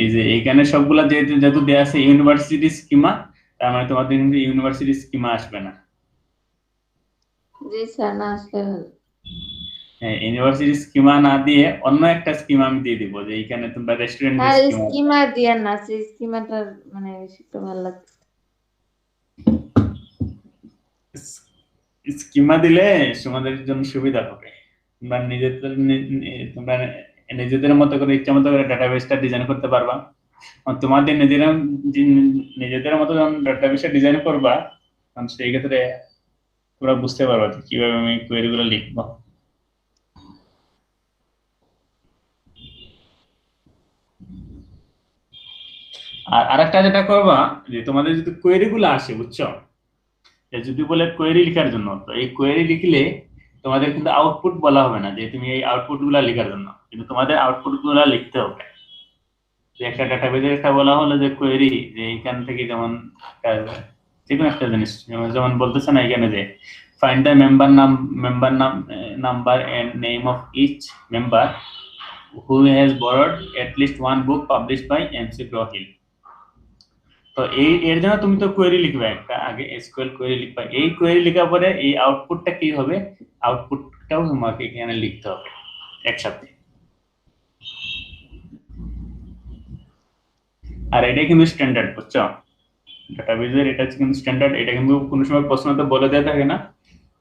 Speaker 1: এই যে এখানে সবগুলা যেহেতু যেহেতু দেওয়া আছে ইউনিভার্সিটি স্কিমা, তার মানে তোমাদের কিন্তু ইউনিভার্সিটি স্কিমা আসবে না।
Speaker 3: জি স্যার, না আসলে ভালো।
Speaker 1: হ্যাঁ, ইউনিভার্সিটি স্কিমা না দিয়ে অন্য একটা স্কিমা আমি দিয়ে দিব, যে এইখানে তোমরা রেস্টুরেন্টের
Speaker 3: আর
Speaker 1: স্কিমা।
Speaker 3: স্কিমা দিয়া না, সেই স্কিমাটার মানে বেশি একটু ভালো লাগছে।
Speaker 1: স্কিমা দিলে তোমাদের জন্য সুবিধা হবে। তোমরা তোমরা নিজেদের মতো করে ইচ্ছা মতো করে ডাটাবেসটা ডিজাইন করতে পারবা। আর তোমাদের নিজেদের মতো যখন ডাটাবেসটা ডিজাইন করবা, তখন সেই ক্ষেত্রে তোমরা বুঝতে পারবা যে কিভাবে আমি কোয়েরি গুলো লিখবো। আর আরেকটা যেটা করবা যে তোমাদের যদি কোয়েরি গুলো আসে বুঝছো, যে যদি বলে কোয়েরি লেখার জন্য, তো এই কোয়েরি লিখলে তোমাদের কিন্তু আউটপুট বলা হবে না যে তুমি এই আউটপুট গুলা লেখার জন্য, কিন্তু তোমাদের আউটপুট গুলা লিখতে হবে। যে একটা ডাটাবেজের একটা বলা হলো যে কোয়েরি, যে এখান থেকে যেমন যে কোনো একটা জিনিস যেমন বলতেছে না এখানে যে find the member number and name of each member who has borrowed at least one book published by MC Grohill। তো এই এর জন্য তুমি তো কোয়েরি লিখবে, একটা আগে এসকিউএল কোয়েরি লিখবে। এই কোয়েরি লেখার পরে এই আউটপুটটা কি হবে, আউটপুটটাও তোমাকে এখানে লিখতে হবে একসাথে। আর এটাই কিন্তু স্ট্যান্ডার্ড বুঝছো, ডাটাবেজের এটা কিন্তু স্ট্যান্ডার্ড। এটা কিন্তু কোনো সময় প্রশ্নতে বলে দেওয়া থাকে না।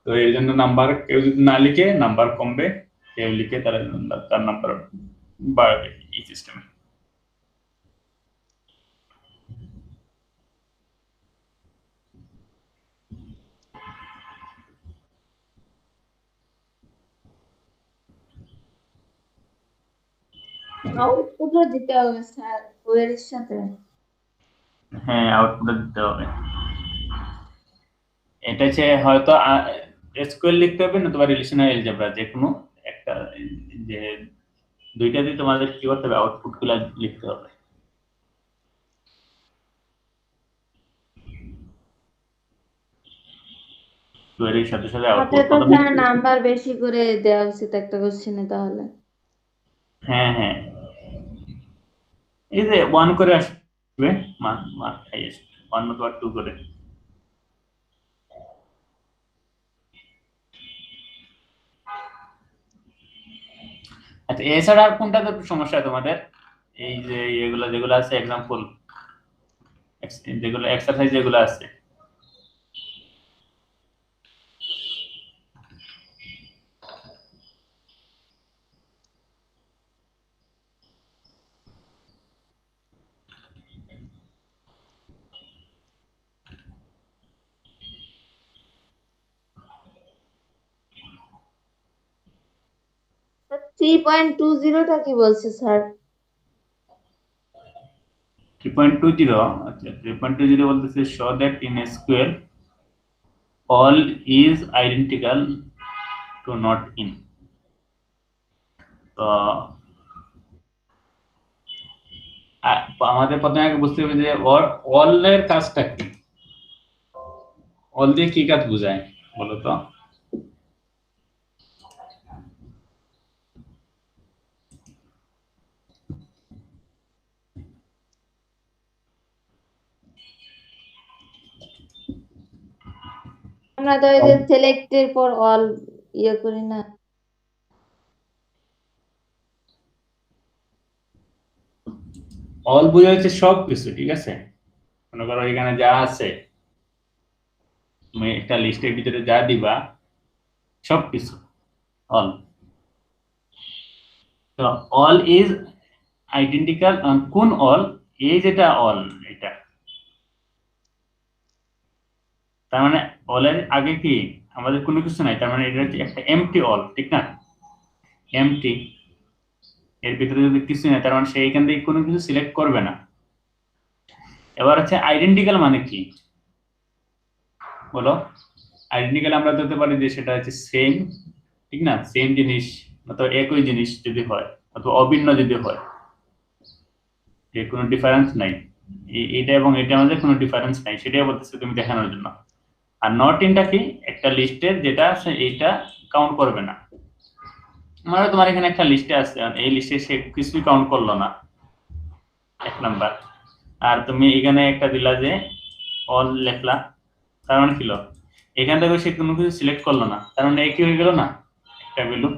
Speaker 1: তো এই জন্য নাম্বার কেউ যদি না লিখে নাম্বার কমবে, কেউ লিখে তার নাম্বার বাড়বে এই সিস্টেমে।
Speaker 3: আউটপুটও দিতে হবে স্যার কোয়েরির সাথে।
Speaker 1: হ্যাঁ, আউটপুট দিতে হবে। এটা হচ্ছে হয়তো এসকিউএল লিখতে হবে না তোমার রিলেশনাল অ্যালজেব্রা, যে কোনো একটা, যে দুইটাতে তোমাদের কি করতে হবে, আউটপুট গুলা লিখতে হবে। কোয়েরির সাথে সাথে
Speaker 3: হাতে
Speaker 1: আউটপুট
Speaker 3: তো
Speaker 1: প্রথমে।
Speaker 3: স্যার নাম্বার বেশি করে দেওয়া উচিত একটা কোশ্চেনে তাহলে।
Speaker 1: হ্যাঁ হ্যাঁ, এই যে 1 করে আসবে, মার্ক হাইয়েস্ট 1 অথবা 2 করে। আচ্ছা, এছাড়া আর কোনটাতে সমস্যা তোমাদের? এই যে এগুলো যেগুলো আছে এক্সাম্পল, যেগুলো এক্সারসাইজ যেগুলো আছে,
Speaker 3: স্যার 3.20টা কি বলছে স্যার?
Speaker 1: 3.20। আচ্ছা, 3.20 বলতেছে show that in SQL all is identical to not in। তো আমাদের প্রথমে আগে বুঝতে হবে যে অল এর কাজটা কি, অল দিয়ে কি কাজ বোঝায় বলো তো?
Speaker 3: আমরা তো ওই যে সিলেক্টের পর অল ইয়ে করি না।
Speaker 1: অল বোঝা হচ্ছে সব কিছু, ঠিক আছে? মনে করো এখানে যা আছে, তুমি একটা লিস্টের ভিতরে যা দিবা সবকিছু অল। তো অল ইজ আইডেন্টিক্যাল, কোন অল? এই যেটা অল, এটা তার মানে অলের আগে কি আমাদের কোনো কিছু নাই, তার মানে এটা হচ্ছে একটা এমটি অল, ঠিক না? এমটি, এর ভিতরে যদি কিছু নাই তার মানে সে এখান থেকে কোনো কিছু সিলেক্ট করবে না। এবার হচ্ছে আইডেন্টিক্যাল মানে কি বলো? আইডেন্টিক্যাল আমরা ধরতে পারি যে সেটা হচ্ছে সেম, ঠিক না? সেম জিনিস অথবা একই জিনিস যদি হয়, অথবা অভিন্ন যদি হয়, যে কোনো ডিফারেন্স নাই, এটা এবং এটার মধ্যে কোনো ডিফারেন্স নাই, সেটাই বলতেছে তুমি দেখানোর জন্য। আর নট ইনটা কি? একটা লিস্টের যেটা আছে এইটা কাউন্ট করবে না। মানে তোমার এখানে একটা লিস্টে আছে, এই লিস্টে সে কিছুই কাউন্ট করলো না, 1 নাম্বার। আর তুমি এখানে একটা দিলা যে অল লেখলা, তার মানে কি? এখান থেকে সে কোনো কিছু সিলেক্ট করলো না, তার মানে কি হয়ে গেল না একটা ভ্যালু?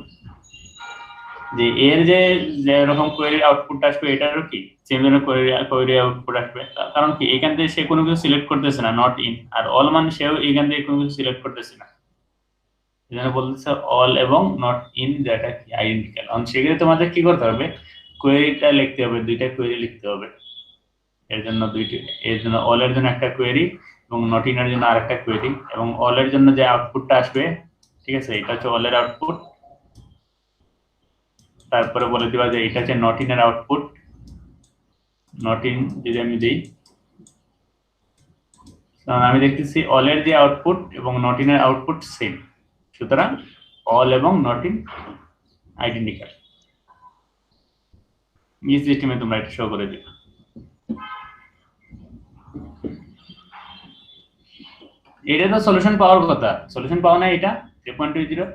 Speaker 1: যে এর যে যেরকম কোয়েরির আউটপুট আসবে এটারও কি সেম ধরনের কোয়েরি আউটপুট আসবে। কারণ কি এখান থেকে সে কোনো কিছু সিলেক্ট করতেছে না, নট ইন। আর অল মানে সেও এখান থেকে কোনো কিছু সিলেক্ট করতেছে না, এখানে বলতেছে অল এবং নট ইন, যেটা কি আইডেন্টিক্যাল। সেক্ষেত্রে তোমাদের কি করতে হবে, কোয়েরিটা লিখতে হবে, দুইটা কোয়েরি লিখতে হবে। এর জন্য এর জন্য অল এর জন্য একটা কোয়েরি এবং নট ইন এর জন্য আরেকটা কোয়েরি, এবং অল এর জন্য যে আউটপুটটা আসবে, ঠিক আছে, এটা হচ্ছে অল এর আউটপুট। তারপরে বলে দিবা যে এটা হচ্ছে নট ইন এর আউটপুট, নট ইন যদি আমি দিই, কারণ আমি দেখতেছি অল এর যে আউটপুট এবং নট ইন এর আউটপুট সেম, সুতরাং অল এবং নট ইন আইডেন্টিক্যাল। এই সিস্টেমে তোমরা এটা শো করে দিবে। এটা তো সলিউশন পাওয়ার কথা, সলিউশন পাওয়া না এটা 3.20।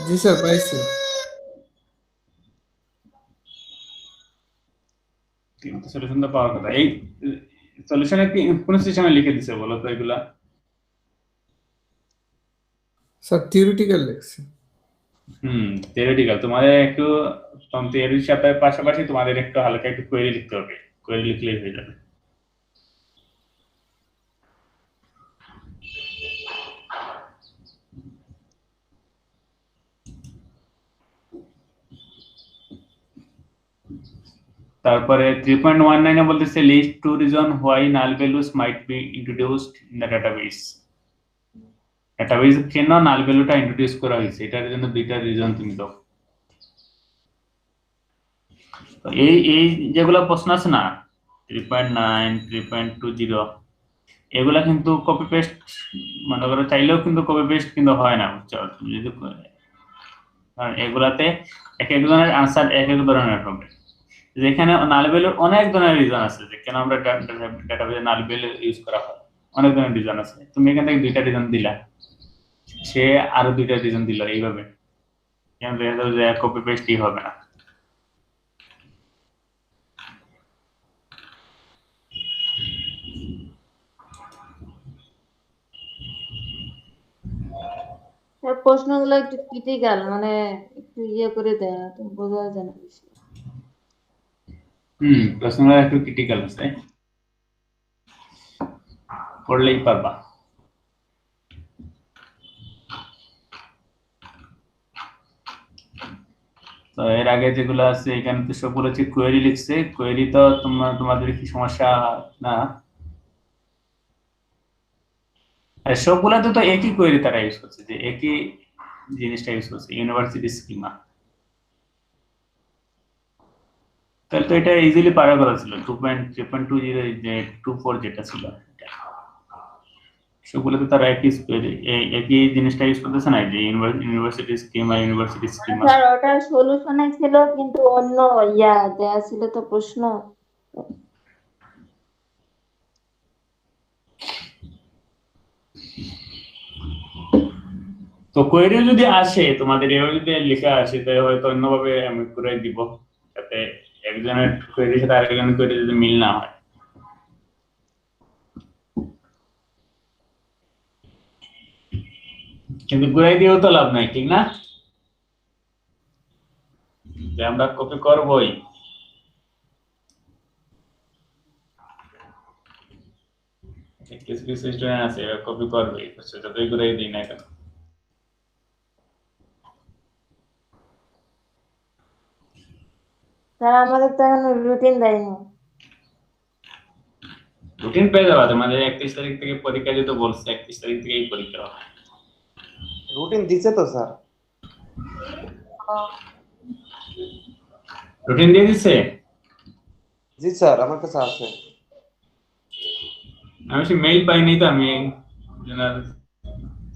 Speaker 2: জি স্যার পাইছি।
Speaker 1: কিন্তু সলিউশন তো পাওয়ার কথা। এই সলিউশনে কি কোন সিস্টেমে লিখে দিছে বলো তো এগুলা?
Speaker 2: স্যার থিওরিটিক্যাল লেখছি।
Speaker 1: থিওরিটিক্যাল। তোমাদের একটু থিওরির সাথে পাশাপাশি তোমাদের একটু হালকা একটু কোয়েরি লিখতে হবে, কোয়েরি লিখলেই হয়ে যাবে। তারপরে 3.19 এ বলতেছে list two reason why null values might be introduced in the database. Database কেন নাল ভ্যালুটা ইন্ট্রোডিউস করা হয়েছে, এটার জন্য দুইটা রিজন তুমি দাও। তো এই যেগুলো প্রশ্ন আছে না 3.9 3.20 এগুলা কিন্তু কপি পেস্ট মনে করো চাইলেও কিন্তু কপি পেস্ট কিন্তু হয় না, বুঝছো? তুমি যদি কারণ এগুলাতে এক একজনের আনসার এক এক ধরনের হবে। যেখানে নাল ভ্যালুর অনেক ধরনের রিজন আছে যে কেন আমরা ডাটাবেসে নাল ভ্যালু ইউজ করা হয়, অনেক ধরনের রিজন আছে। তুমি এখান থেকে দুইটা রিজন দিলা, সে আরো দুইটা রিজন দিল, এইভাবে কেন দেখা যাবে যে কপি পেস্টই হবে না।
Speaker 3: স্যার প্রশ্নগুলো একটু ক্রিটিক্যাল, মানে একটু ইয়ে করে দেয় না, তো বোঝা যায় না বেশি।
Speaker 1: প্রশ্নগুলো একটু ক্রিটিক্যাল আছে, পড়লেই পারবা। তো এর আগে যেগুলো আছে এখানে তো সবগুলো হচ্ছে কোয়েরি লিখছে। কোয়েরি তো তোমাদের কি সমস্যা না? আর সবগুলাতে তো একই কোয়েরি তারা ইউজ করছে, যে একই জিনিসটা ইউজ করছে, ইউনিভার্সিটি স্কিমা। তাহলে তো এটা ইজিলি পারা করা ছিল 2.3.20 যে 24 যেটা ছিল, সবগুলোতে তারা একই জিনিসটা ইউজ করতেছে না, যে university schema university schema.
Speaker 3: Sir ওটা সলিউশনে ছিল কিন্তু অন্য ইয়া দেয়া ছিল তো প্রশ্ন।
Speaker 1: তো কোয়েরি যদি আসে তোমাদের এভাবে যদি লেখা আসে তাহলে হয়তো অন্যভাবে আমি করে দিব, যাতে একজনের কোয়েরির সাথে আরেকজনের কোয়েরি যদি মিল না হয়। কিন্তু ঘুরাই দিয়েও তো লাভ নাই, ঠিক না? যে আমরা কপি করবই, কিছু কিছু স্টুডেন্ট আছে কপি করবে, যতই ঘুরাই দিই না কেন।
Speaker 3: স্যার আমাদের তো এখন রুটিন দেয়নি।
Speaker 1: রুটিন পেয়ে যাবা তোমাদের 31 তারিখ থেকে পরীক্ষা, যেহেতু বলছে 31 তারিখ থেকেই পরীক্ষা হবে।
Speaker 6: রুটিন দিছে তো স্যার।
Speaker 1: রুটিন দিয়ে দিছে?
Speaker 6: জি স্যার আমার কাছে আছে।
Speaker 1: আমি সে মেইল পাইনি তো, আমি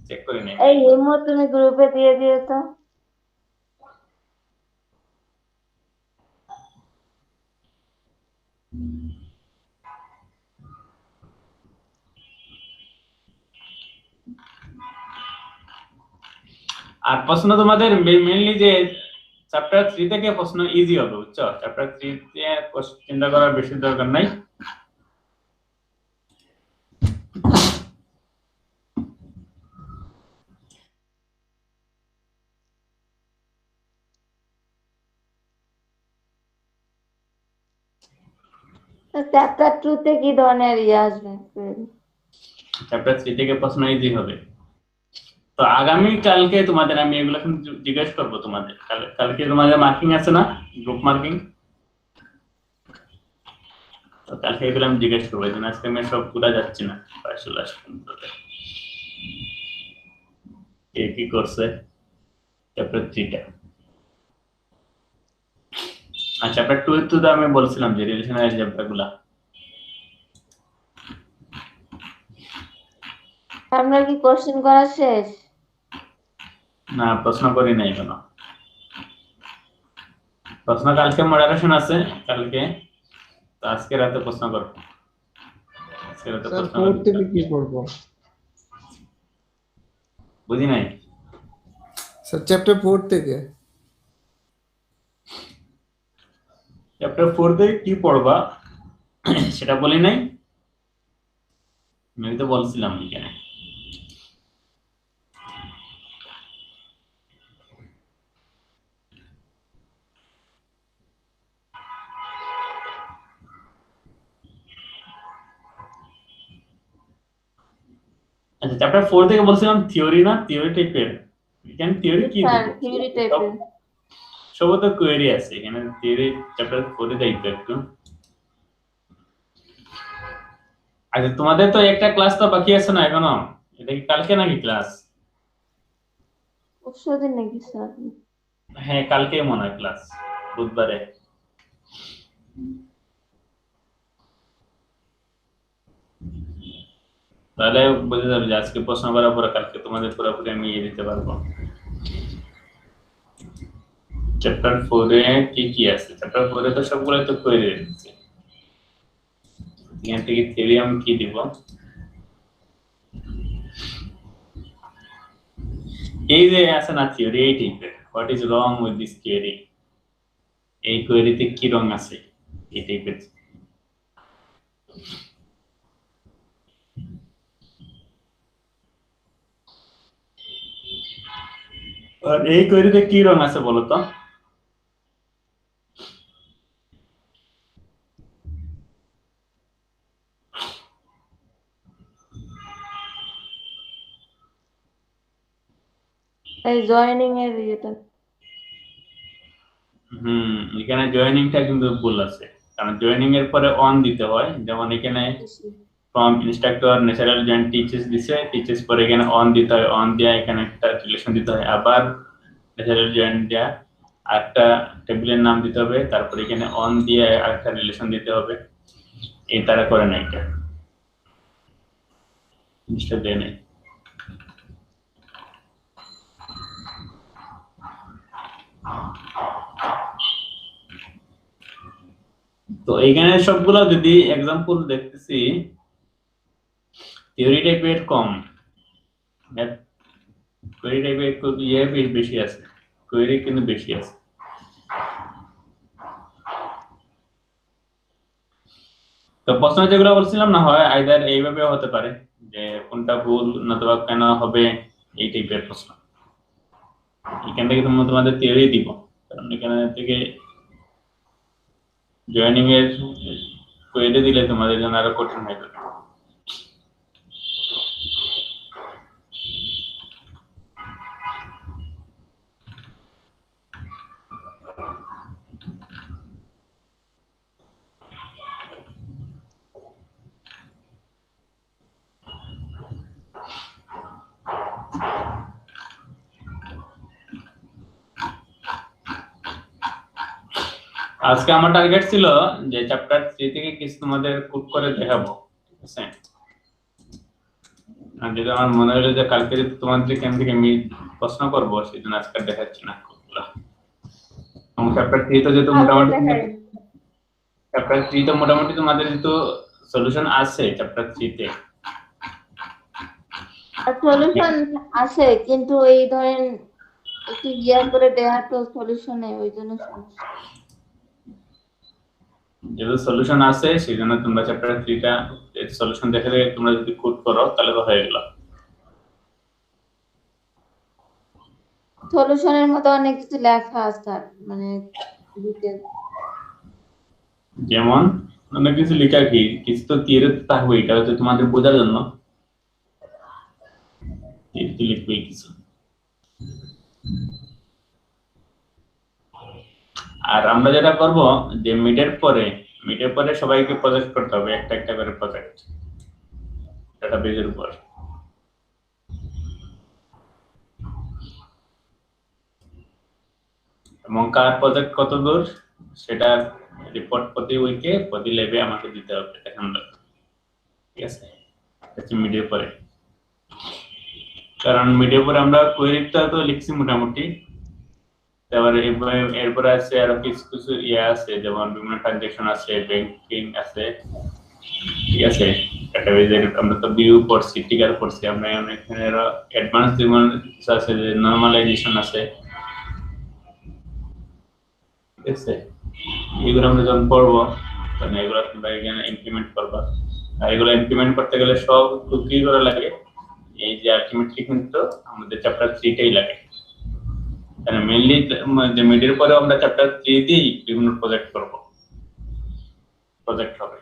Speaker 1: চেক করে নেই।
Speaker 3: এই ইমো তুমি গ্রুপে দিয়ে দিও তো।
Speaker 1: আর প্রশ্ন তোমাদের মেইনলি যে চ্যাপ্টার 3 থেকে প্রশ্ন ইজি হবে, বুঝছো? চ্যাপ্টার 3 তে চিন্তা করার বেশি দরকার নাই।
Speaker 3: চ্যাপ্টার 2 তে কি ধরনের ইয়ে আসবে?
Speaker 1: চ্যাপ্টার 3 থেকে প্রশ্ন ইজি হবে। তো আগামী কালকে তোমাদের আমি এগুলো কিন্তু জিজ্ঞেস করবো তোমাদের। কালকে তোমাদের মার্কিং আছে না, গ্রুপ মার্কিং? তো কালকে এগুলো আমি জিজ্ঞেস করবো, এই জন্য আজকে আমি সব পুরা যাচ্ছি না, চলে আসবো। কে কি করছে চ্যাপ্টার 3টা। আর চ্যাপ্টার 2 এর তো আমি বলছিলাম যে রিলেশনাল অ্যালজেব্রাগুলা
Speaker 3: আমরা কি কোশ্চেন করা শেষ?
Speaker 1: না প্রশ্ন করি নাই কেন, প্রশ্ন কালকে মডারেশন আছে কালকে, তো আজকে রাতে প্রশ্ন করব। আজকে রাতে
Speaker 2: স্যার
Speaker 1: প্রশ্ন
Speaker 2: 4
Speaker 1: করব।
Speaker 2: থেকে কি পড়বো?
Speaker 1: বুঝি নাই।
Speaker 2: স্যার চ্যাপ্টার 4 থেকে
Speaker 1: চ্যাপ্টার 4 থেকে কি পড়বা সেটা বলি নাই, আমি তো বলছিলাম এখানে। আচ্ছা চ্যাপ্টার 4 থেকে বলছিলাম থিওরি না, থিওরি টাইপের। এখানে থিওরি কি
Speaker 3: স্যার
Speaker 1: দিব?
Speaker 3: থিওরি টাইপের।
Speaker 1: সব তো কোয়েরি আছে এখানে, থিওরি চ্যাপ্টার 4 এ দেখবে একটু। আচ্ছা তোমাদের তো একটা ক্লাস তো বাকি আছে না এখনো, এটা কি কালকে নাকি ক্লাস?
Speaker 3: পরশুদিন নাকি স্যার?
Speaker 1: হ্যাঁ কালকে মনে হয় ক্লাস, বুধবারে। তাহলে বোঝা যাবে যে আজকে প্রশ্ন করার পরে কালকে তোমাদের পুরোপুরি আমি ইয়ে দিতে পারবো। চ্যাপ্টার 4 এ কি কি আছে? চ্যাপ্টার 4 এ তো সবগুলো তো কোয়েরি দিচ্ছে। এখান থেকে থিওরি আমি কি দিব? এই যে আছে না থিওরি এই টাইপের, what is wrong with this theory, এই কোয়েরিতে কি রং আছে এই টাইপের। আর এই কোয়েরিতে কি রং আছে বলো তো?
Speaker 3: এই জয়েনিং এর ইয়েটা।
Speaker 1: এখানে জয়েনিংটা কিন্তু ভুল আছে, কারণ জয়েনিং এর পরে অন দিতে হয়, যেমন এখানে from instructor natural join teachers দিছে, টিচার্স পরে এখানে অন দিতে হয়, অন দিয়া এখানে একটা রিলেশন দিতে হয়, আবার ন্যাচারাল জয়েন দেয়া আরেকটা টেবিলের নাম দিতে হবে, তারপরে এখানে অন দিয়ে আরেকটা রিলেশন দিতে হবে। এই তারা করে না, এটা জিনিসটা দেয় নাই। তো এইখানে সবগুলো যদি এক্সাম্পল দেখতেছি, থিওরি টাইপের কম, কোয়েরি টাইপের একটু ইয়ে বেশি আছে, কোয়েরি কিন্তু বেশি আছে। তো প্রশ্ন যেগুলো বলছিলাম না হয় আইদার এইভাবে হতে পারে যে কোনটা ভুল নতুবা কেন হবে, এই টাইপের প্রশ্ন। এখান থেকে তোমাদের থিওরি দিব, কারণ এখানে থেকে জয়েনিং এর কোয়েরি দিলে তোমাদের জন্য আরো কঠিন হয়ে যাবে। আজকে আমার টার্গেট ছিল যে চ্যাপ্টার 3 থেকে কিছু তোমাদের কুট করে দেখাবো, ঠিক আছে? আর যেটা আমার মনে হলো যে কালকে যদি তোমাদের এখান থেকে আমি প্রশ্ন করবো, সেই জন্য আজকে দেখাচ্ছি না কুটগুলা। চ্যাপ্টার 3 তো যেহেতু মোটামুটি চ্যাপ্টার 3 তো মোটামুটি তোমাদের যেহেতু সলিউশন আছে চ্যাপ্টার 3 তে,
Speaker 3: সলিউশন আছে কিন্তু এই ধরেন একটু ইয়া করে দেয়া তো সলিউশনে, ওই জন্য সমস্যা।
Speaker 1: যেহেতু সলিউশন আছে সেই জন্য তোমরা চ্যাপ্টার 3টা সলিউশন দেখে দেখে তোমরা যদি কুট করো তাহলে তো হয়ে গেল।
Speaker 3: সলিউশনের মধ্যে অনেক কিছু লেখা আছে, মানে details।
Speaker 1: যেমন অনেক কিছু লেখা, কি কিছু তো থিওরি থাকবে, এটা হচ্ছে তোমাদের বোঝার জন্য লিখবে কিছু। আর আমরা যেটা করব যে মিডের পরে সবাইকে প্রজেক্ট করতে হবে, একটা একটা করে প্রজেক্ট ডাটাবেজের উপর। এবং কার প্রজেক্ট কত দূর সেটা রিপোর্ট প্রতি উইকে প্রতি ল্যাবে আমাকে দিতে হবে এখন। ঠিক আছে, এটা মিডিয়া পরে, কারণ মিডিয়া পরে আমরা কোয়েরিটা তো লিখছি মোটামুটি। তারপরে এরপরে আছে আরো কিছু কিছু ইয়ে আছে, যেমন বিভিন্ন ট্রানজাকশন আছে, ব্যাংকিং আছে। ঠিক আছে, ডেটাবেজের আমরা তো ভিউ পড়ছি, টিকার পড়ছি, আমরা এখানে অ্যাডভান্স যেমন কিছু আছে, যে নরমালাইজেশন আছে। ঠিক আছে, এগুলো আমরা যখন পড়বো তখন এগুলো তোমরা এখানে ইমপ্লিমেন্ট করবা। আর এগুলো ইমপ্লিমেন্ট করতে গেলে সব কি করা লাগে, এই যে আলটিমেটলি কিন্তু আমাদের চ্যাপ্টার 3টাই লাগে। মানে মেইনলি যে মিডের পরে আমরা চ্যাপ্টার 3 দিই বিভিন্ন প্রজেক্ট করব, প্রজেক্ট হবে।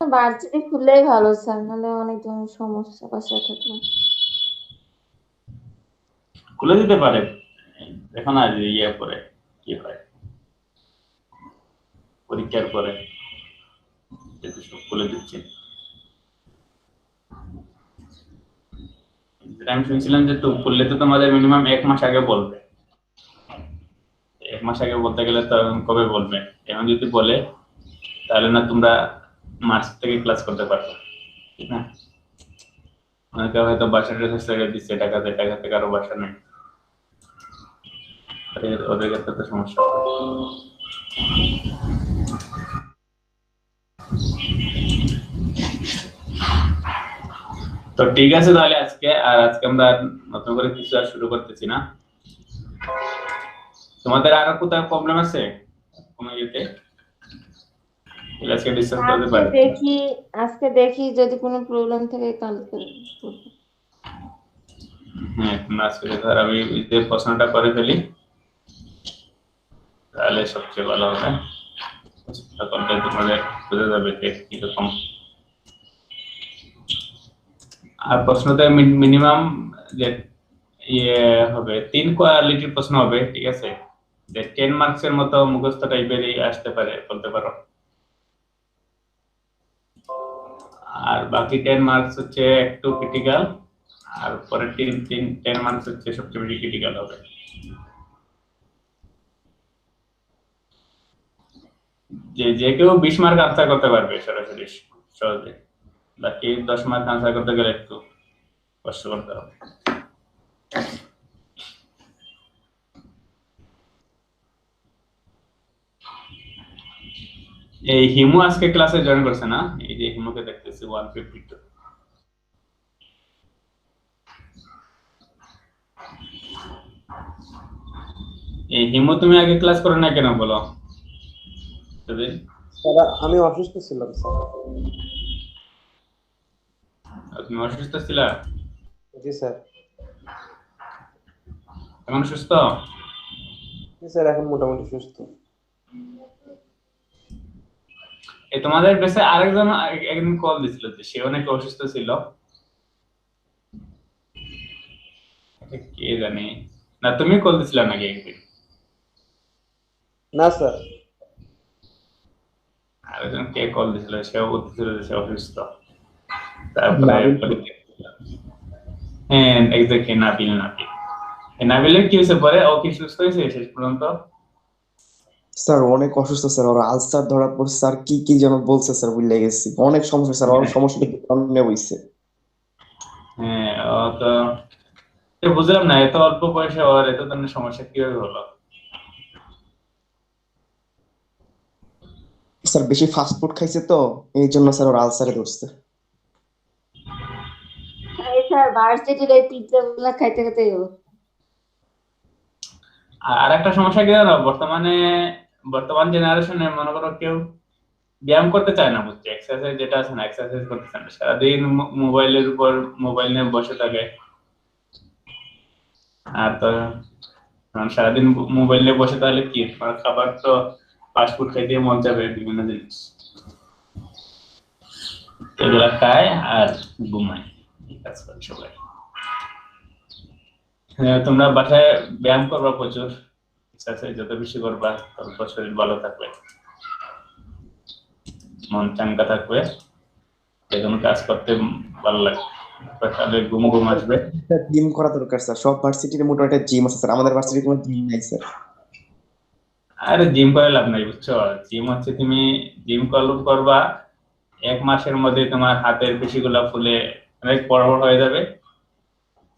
Speaker 3: ভার্সিটি খুললেই ভালো স্যার, নাহলে অনেক ধরনের সমস্যা বাসায় থাকলে।
Speaker 1: খুলে দিতে পারে, এখন আজ ইয়ে পরে কি হয় পরীক্ষার পরে যেহেতু সব খুলে দিচ্ছে। আমি শুনছিলাম যে তো খুললে তো তোমাদের মিনিমাম 1 মাস আগে বলবে। 1 মাস আগে বলতে গেলে তো কবে বলবে? এখন যদি বলে তাহলে না তোমরা মার্চ থেকে ক্লাস করতে পারবে, ঠিক না? অনেকে হয়তো বাসার ড্রেস থেকে দিচ্ছে টাকা থেকে আরো বাসা নেই, ওদের ক্ষেত্রে তো সমস্যা হবে। তো ঠিক আছে তাহলে আজকে আমরা নতুন করে কিছু আর শুরু করতেছি না। তোমাদের আরো কোথাও প্রবলেম আছে কোনো ইয়েতে? আজকে ডিসকাস করতে পারি।
Speaker 3: আজকে দেখি যদি কোনো প্রবলেম থাকে কালকে করবো।
Speaker 1: হ্যাঁ, তোমরা আজকে ধর আমি যে প্রশ্নটা করে ফেলি তাহলে সবচেয়ে ভালো হবে। তাহলে তোমাদের বুঝে যাবে যে কিরকম। আর প্রশ্নতে মিনিমাম যে ইয়ে হবে 3 কোয়ালিটির প্রশ্ন হবে, ঠিক আছে? যে 10 মার্কসের মতো মুখস্থ টাইপেরই আসতে পারে, বলতে পারো। আর বাকি 10 মার্কস হচ্ছে একটু ক্রিটিক্যাল, আর পরের 10 মার্কস হচ্ছে সবচেয়ে বেশি ক্রিটিক্যাল হবে। যে কেউ 20 মার্ক আনসার করতে পারবে সরাসরি সহজে, বাকি 10 মার্ক আনসার করতে গেলে একটু কষ্ট করতে হবে। এই হিমু আজকে ক্লাসে জয়েন করছে না? এই যে হিমুকে দেখতেছি 152। এই হিমু তুমি আগে ক্লাস করো না কেন বলো?
Speaker 6: স্যার আমি অসুস্থ ছিলাম স্যার।
Speaker 1: তুমি অসুস্থ ছিলা?
Speaker 6: জি স্যার।
Speaker 1: এখন সুস্থ?
Speaker 6: জি স্যার, এখন মোটামুটি সুস্থ।
Speaker 1: এই তোমাদের বেশে আরেকজন একদিন কল দিছিল যে সে অনেক অসুস্থ ছিল, কে জানি না, তুমি কল দিছিলা নাকি একদিন?
Speaker 6: না স্যার।
Speaker 1: আরেকজন কে কল দিছিল, সে বলছিল যে সে অসুস্থ। তারপরে হ্যাঁ এক্স্যাক্টলি নাবিল। নাবিলের কি হয়েছে পরে? ও কি সুস্থ হয়েছে শেষ পর্যন্ত?
Speaker 7: স্যার অনেক অসুস্থ স্যার, ওর আলসার ধরা পড়ছে স্যার, কি কি যেন বলছে স্যার, ভুলে গেছি। অনেক সমস্যা স্যার, ওর সমস্যাটা কি কারণে হইছে?
Speaker 1: হ্যাঁ, ও তো বুঝলাম না, এত অল্প বয়সে ওর এত ধরনের সমস্যা কিভাবে হলো?
Speaker 7: স্যার বেশি ফাস্ট ফুড খাইছে তো, এই জন্য স্যার ওর আলসারে ধরছে।
Speaker 3: স্যার ভার্সিটির এই পিৎজা গুলা খাইতে খাইতে
Speaker 1: আর একটা সমস্যা কি জানো, বর্তমান জেনারেশনে মনে করো কেউ ব্যায়াম করতে চায় না, বুঝছে? এক্সারসাইজ যেটা আছে না, এক্সারসাইজ করতে চায় না, সারাদিন মোবাইলের উপর মোবাইল নিয়ে বসে থাকে। আর তো সারাদিন মোবাইল নিয়ে বসে তাহলে কি খাবার তো ফাস্ট ফুড খাইতে মন যাবে, বিভিন্ন জিনিস এগুলা খায় আর ঘুমায়, এই কাজ করে সবাই। তোমরা বাসায় ব্যায়াম করবা, প্রচুর এক্সারসাইজ যত বেশি করবা তত শরীর ভালো থাকবে, মন চাঙ্গা থাকবে, যে কোনো কাজ করতে ভালো লাগবে। তাহলে ঘুম ঘুম আসবে।
Speaker 7: জিম করা দরকার স্যার, সব ভার্সিটির মোটামুটি একটা জিম আছে স্যার, আমাদের ভার্সিটির কোনো জিম নাই স্যার।
Speaker 1: আরে জিম করে লাভ নাই বুঝছো, জিম হচ্ছে তুমি জিম করবা 1 মাসের মধ্যে তোমার হাতের পেশিগুলো ফুলে অনেক বড় বড় হয়ে যাবে।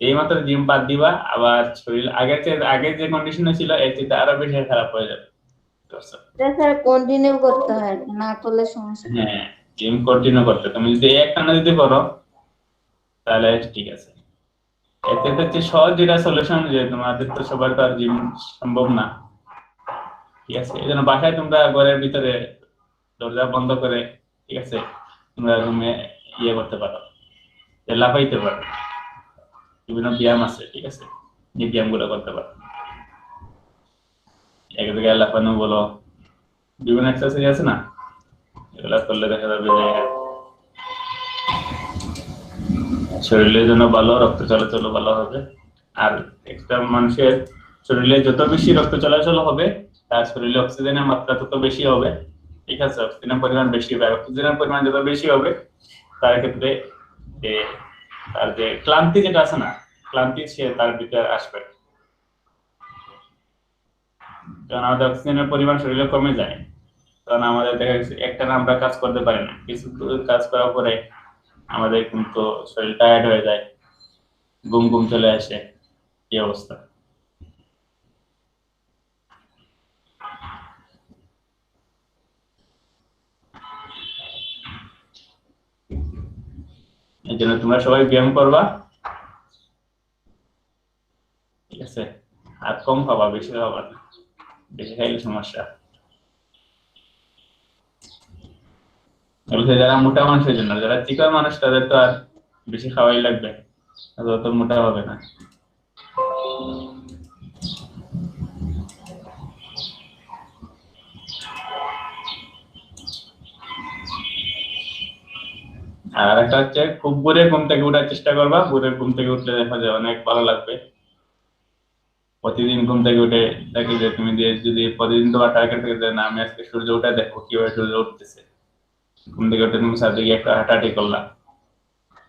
Speaker 1: এই মাত্র জিম বাদ দিবা, আবার শরীর আগের যে কন্ডিশনে ছিল এর চেয়ে আরো বেশি খারাপ হয়ে যাবে, বুঝতে পারছো?
Speaker 3: এটা স্যার কন্টিনিউ করতে হয়, না করলে সমস্যা।
Speaker 1: হ্যাঁ, জিম কন্টিনিউ করতে, তুমি যদি একটানা যদি করো তাহলে ঠিক আছে। এতে হচ্ছে সহজ যেটা সলিউশন, যে তোমাদের তো সবার তো আর জিম সম্ভব না, ঠিক আছে? এই জন্য বাসায় তোমরা ঘরের ভিতরে দরজা বন্ধ করে, ঠিক আছে, তোমরা রুমে ইয়ে করতে পারো, লাফাইতে পারো, বিভিন্ন ব্যায়াম আছে, ঠিক আছে, এই ব্যায়ামগুলো করতে পারো। এক জায়গায় লাফানো বলো, বিভিন্ন এক্সারসাইজ আছে না, এগুলো করলে দেখা যাবে যে শরীরের জন্য ভালো, রক্ত চলাচল ভালো হবে। আর একটা মানুষের শরীরে যত বেশি রক্ত চলাচল হবে, তার শরীরে অক্সিজেনের মাত্রা তত বেশি হবে, ঠিক আছে? অক্সিজেনের পরিমাণ বেশি হবে, অক্সিজেনের পরিমাণ যত বেশি হবে তার ক্ষেত্রে যে তার যে ক্লান্তি যেটা আছে না, ক্লান্তি সে তার ভিতরে আসবে। যখন আমাদের অক্সিজেনের পরিমাণ শরীরে কমে যায়, তখন আমাদের দেখা যাচ্ছে একটানা আমরা কাজ করতে পারি না, কিছু কাজ করার পরে আমাদের কিন্তু শরীর টায়ার্ড হয়ে যায়, ঘুম ঘুম চলে আসে, এই অবস্থা। এই জন্য তোমরা সবাই ব্যায়াম করবা, ঠিক আছে? আর কম খাবা, বেশি খাবা না, বেশি খাইলে সমস্যা। বলছে যারা মোটা মানুষের জন্য, যারা চিকন মানুষ তাদের তো আর বেশি খাওয়াই লাগবে, অত মোটা হবে না। আর একটা হচ্ছে খুব ভোরে ঘুম থেকে উঠার চেষ্টা করবা, ভোরে ঘুম থেকে উঠলে দেখা যায় অনেক ভালো লাগবে। প্রতিদিন ঘুম থেকে উঠে দেখি যে তুমি যদি প্রতিদিন তোমার টার্গেট থেকে যে না আমি আজকে সূর্য উঠে দেখো কিভাবে সূর্য উঠতেছে, ঘুম থেকে উঠে তুমি সাথে গিয়ে একটা হাঁটাহাঁটি করলা,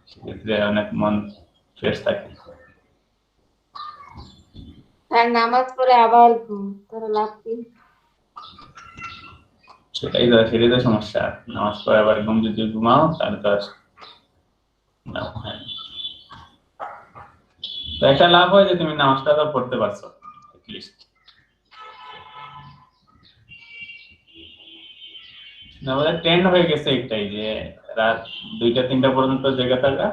Speaker 1: সেক্ষেত্রে অনেক মন ফ্রেশ থাকে।
Speaker 3: আর নামাজ পড়ে আবার ঘুম, তাহলে লাভ কি?
Speaker 1: সেটাই তো সমস্যা, নামাজ পড়ে আবার ঘুম যদি ঘুমাও তাহলে তো আর হ্যাঁ। তো একটা লাভ হয় যে তুমি নামাজটা তো পড়তে পারছো অ্যাটলিস্ট। আমাদের ট্রেন্ড হয়ে গেছে একটাই, যে রাত 2টা-3টা পর্যন্ত জেগে থাকা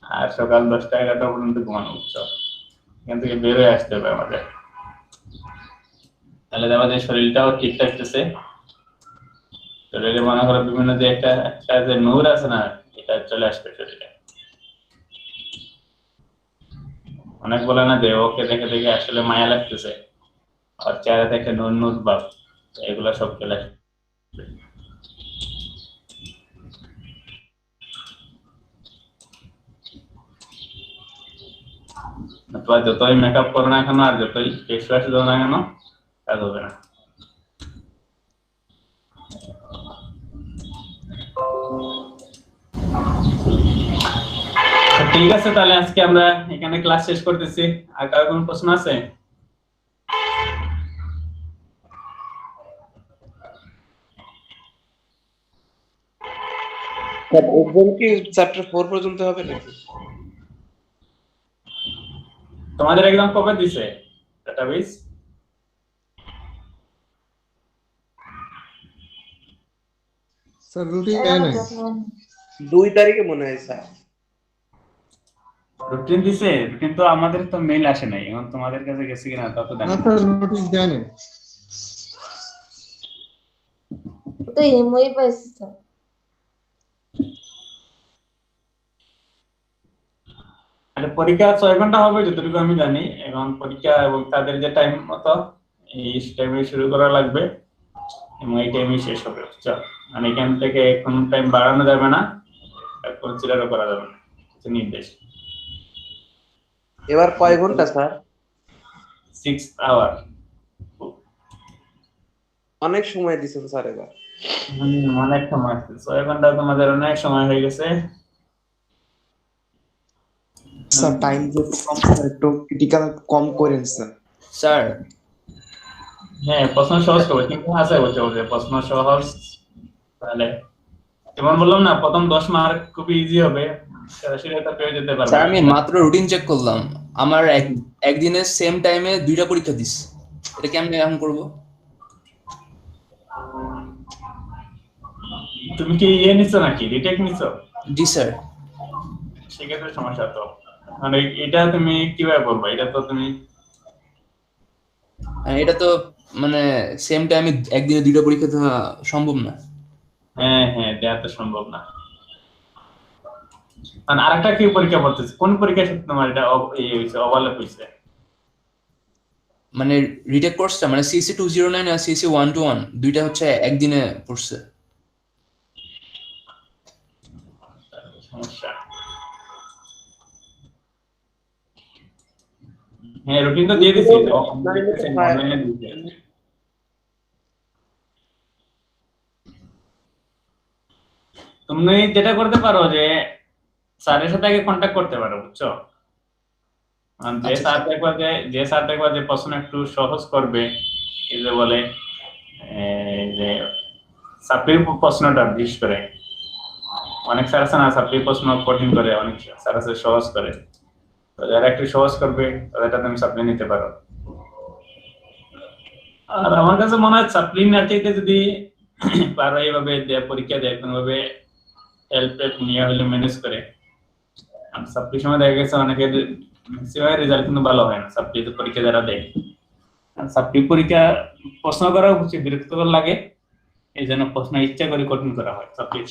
Speaker 1: আর সকাল 10টা-11টা পর্যন্ত ঘুমানো, বুঝছো? এখান থেকে বের হয়ে আসতে হবে আমাদের, তাহলে আমাদের শরীরটাও ঠিক থাকতেছে। শরীরে মনে করো বিভিন্ন যে একটা যে নূর আছে না, এটা চলে আসবে শরীরে। অনেক বলে না যে ওকে দেখে দেখে আসলে মায়া লাগতেছে, আর চেহারা দেখে নূর নূর ভাব, এগুলা সব চলে আসবে। তোমার যতই মেকআপ করো না কেন আর যতই ফেস ওয়াশ দাও না কেন, কাজ হবে না। ঠিক আছে, তাহলে আজকে আমরা এখানে ক্লাস শেষ করতেছি। আর কারো কোনো প্রশ্ন আছে?
Speaker 6: এক্সাম কি চ্যাপ্টার 4 পর্যন্ত হবে নাকি?
Speaker 1: তোমাদের এক্সাম কবে দিছে ডাটাবেস?
Speaker 2: স্যার রুটিন দেয় নাই।
Speaker 6: 2 তারিখে মনে হয় স্যার।
Speaker 1: রুটিন দিছে, কিন্তু আমাদের তো মেইল আসে নাই, এখন তোমাদের কাছে গেছে কিনা তা তো
Speaker 2: না
Speaker 1: জানি না।
Speaker 2: স্যার নোটিশ দেয় নাই।
Speaker 3: তো এমওই পাইছি স্যার।
Speaker 1: আরে পরীক্ষা 6 ঘন্টা হবে যতটুকু আমি জানি। এখন পরীক্ষা এবং তাদের যে টাইম মতো এই টাইমে শুরু করা লাগবে এবং এই টাইমে শেষ হবে, বুঝছো? মানে এখান থেকে কোনো টাইম বাড়ানো যাবে না, কনসিডারও করা যাবে না, কিছু নির্দেশ।
Speaker 6: এবার কয় ঘন্টা স্যার?
Speaker 1: 6 আওয়ার।
Speaker 6: অনেক সময় দিছেন স্যার এবার।
Speaker 1: অনেক সময় আছে, 6 ঘন্টা তোমাদের অনেক সময় হয়ে গেছে।
Speaker 7: স্যার টাইম যেহেতু কম স্যার একটু ক্রিটিক্যাল কম করেন স্যার।
Speaker 8: স্যার
Speaker 1: হ্যাঁ, প্রশ্ন সহজ করবে, কিন্তু আছে বলছে যে প্রশ্ন সহজ, তাহলে যেমন বললাম না, প্রথম 10 মার্ক খুবই ইজি হবে, সরাসরি এটা পেয়ে যেতে পারবে।
Speaker 8: স্যার আমি মাত্র রুটিন চেক করলাম, আমার একদিনে সেম টাইমে 2টা পরীক্ষা দিস, এটা কেমনে এখন করব?
Speaker 1: তুমি কি নিছো নাকি রিটেক নিছো?
Speaker 8: জি স্যার।
Speaker 1: সেক্ষেত্রে সমস্যা তো, মানে এটা তুমি কিভাবে বলবো, এটা তো তুমি
Speaker 8: এটা তো মানে সেম টাইমে একদিনে 2টা পরীক্ষা দেওয়া সম্ভব না।
Speaker 1: হ্যাঁ দেওয়া তো সম্ভব না। আর আরেকটা কি পরীক্ষা পড়তেছে, কোন পরীক্ষা তোমার এটা ওভারল্যাপ হইছে?
Speaker 8: মানে রিটেক কোর্সটা মানে সিসি 209 আর সিসি 121 দুইটা হচ্ছে একদিনে পড়ছে।
Speaker 1: সমস্যা। হ্যাঁ, রুটিন তো দিয়ে দিছি। তুমি যেটা করতে পারো যে স্যারের সাথে আগে কন্ট্যাক্ট করতে পারো, বুঝছো? যে স্যার দেখবা যে প্রশ্ন একটু সহজ করবে, এই যে বলে যে সাপ্লির প্রশ্নটা বিশেষ করে, অনেক স্যার আছে না সাপ্লির প্রশ্ন কঠিন করে, অনেক স্যার আছে সহজ করে, তো যারা একটু সহজ করবে তাদেরটা তুমি সাপ্লি নিতে পারো। আর আমার কাছে মনে হয় সাপ্লি নাটিতে যদি পারো এইভাবে পরীক্ষা দেয় কোনোভাবে হেল্প নিয়ে হলে ম্যানেজ করে, সাপ্লির সময় দেখা গেছে অনেকের ম্যাক্সিমাম রেজাল্ট কিন্তু ভালো হয় না সাপ্লিতে পরীক্ষা যারা দেয়। সাপ্লি পরীক্ষা প্রশ্ন করা উচিত বিরক্তিকর লাগে, এই জন্য প্রশ্ন ইচ্ছা করে কঠিন করা হয় সাপ্লি।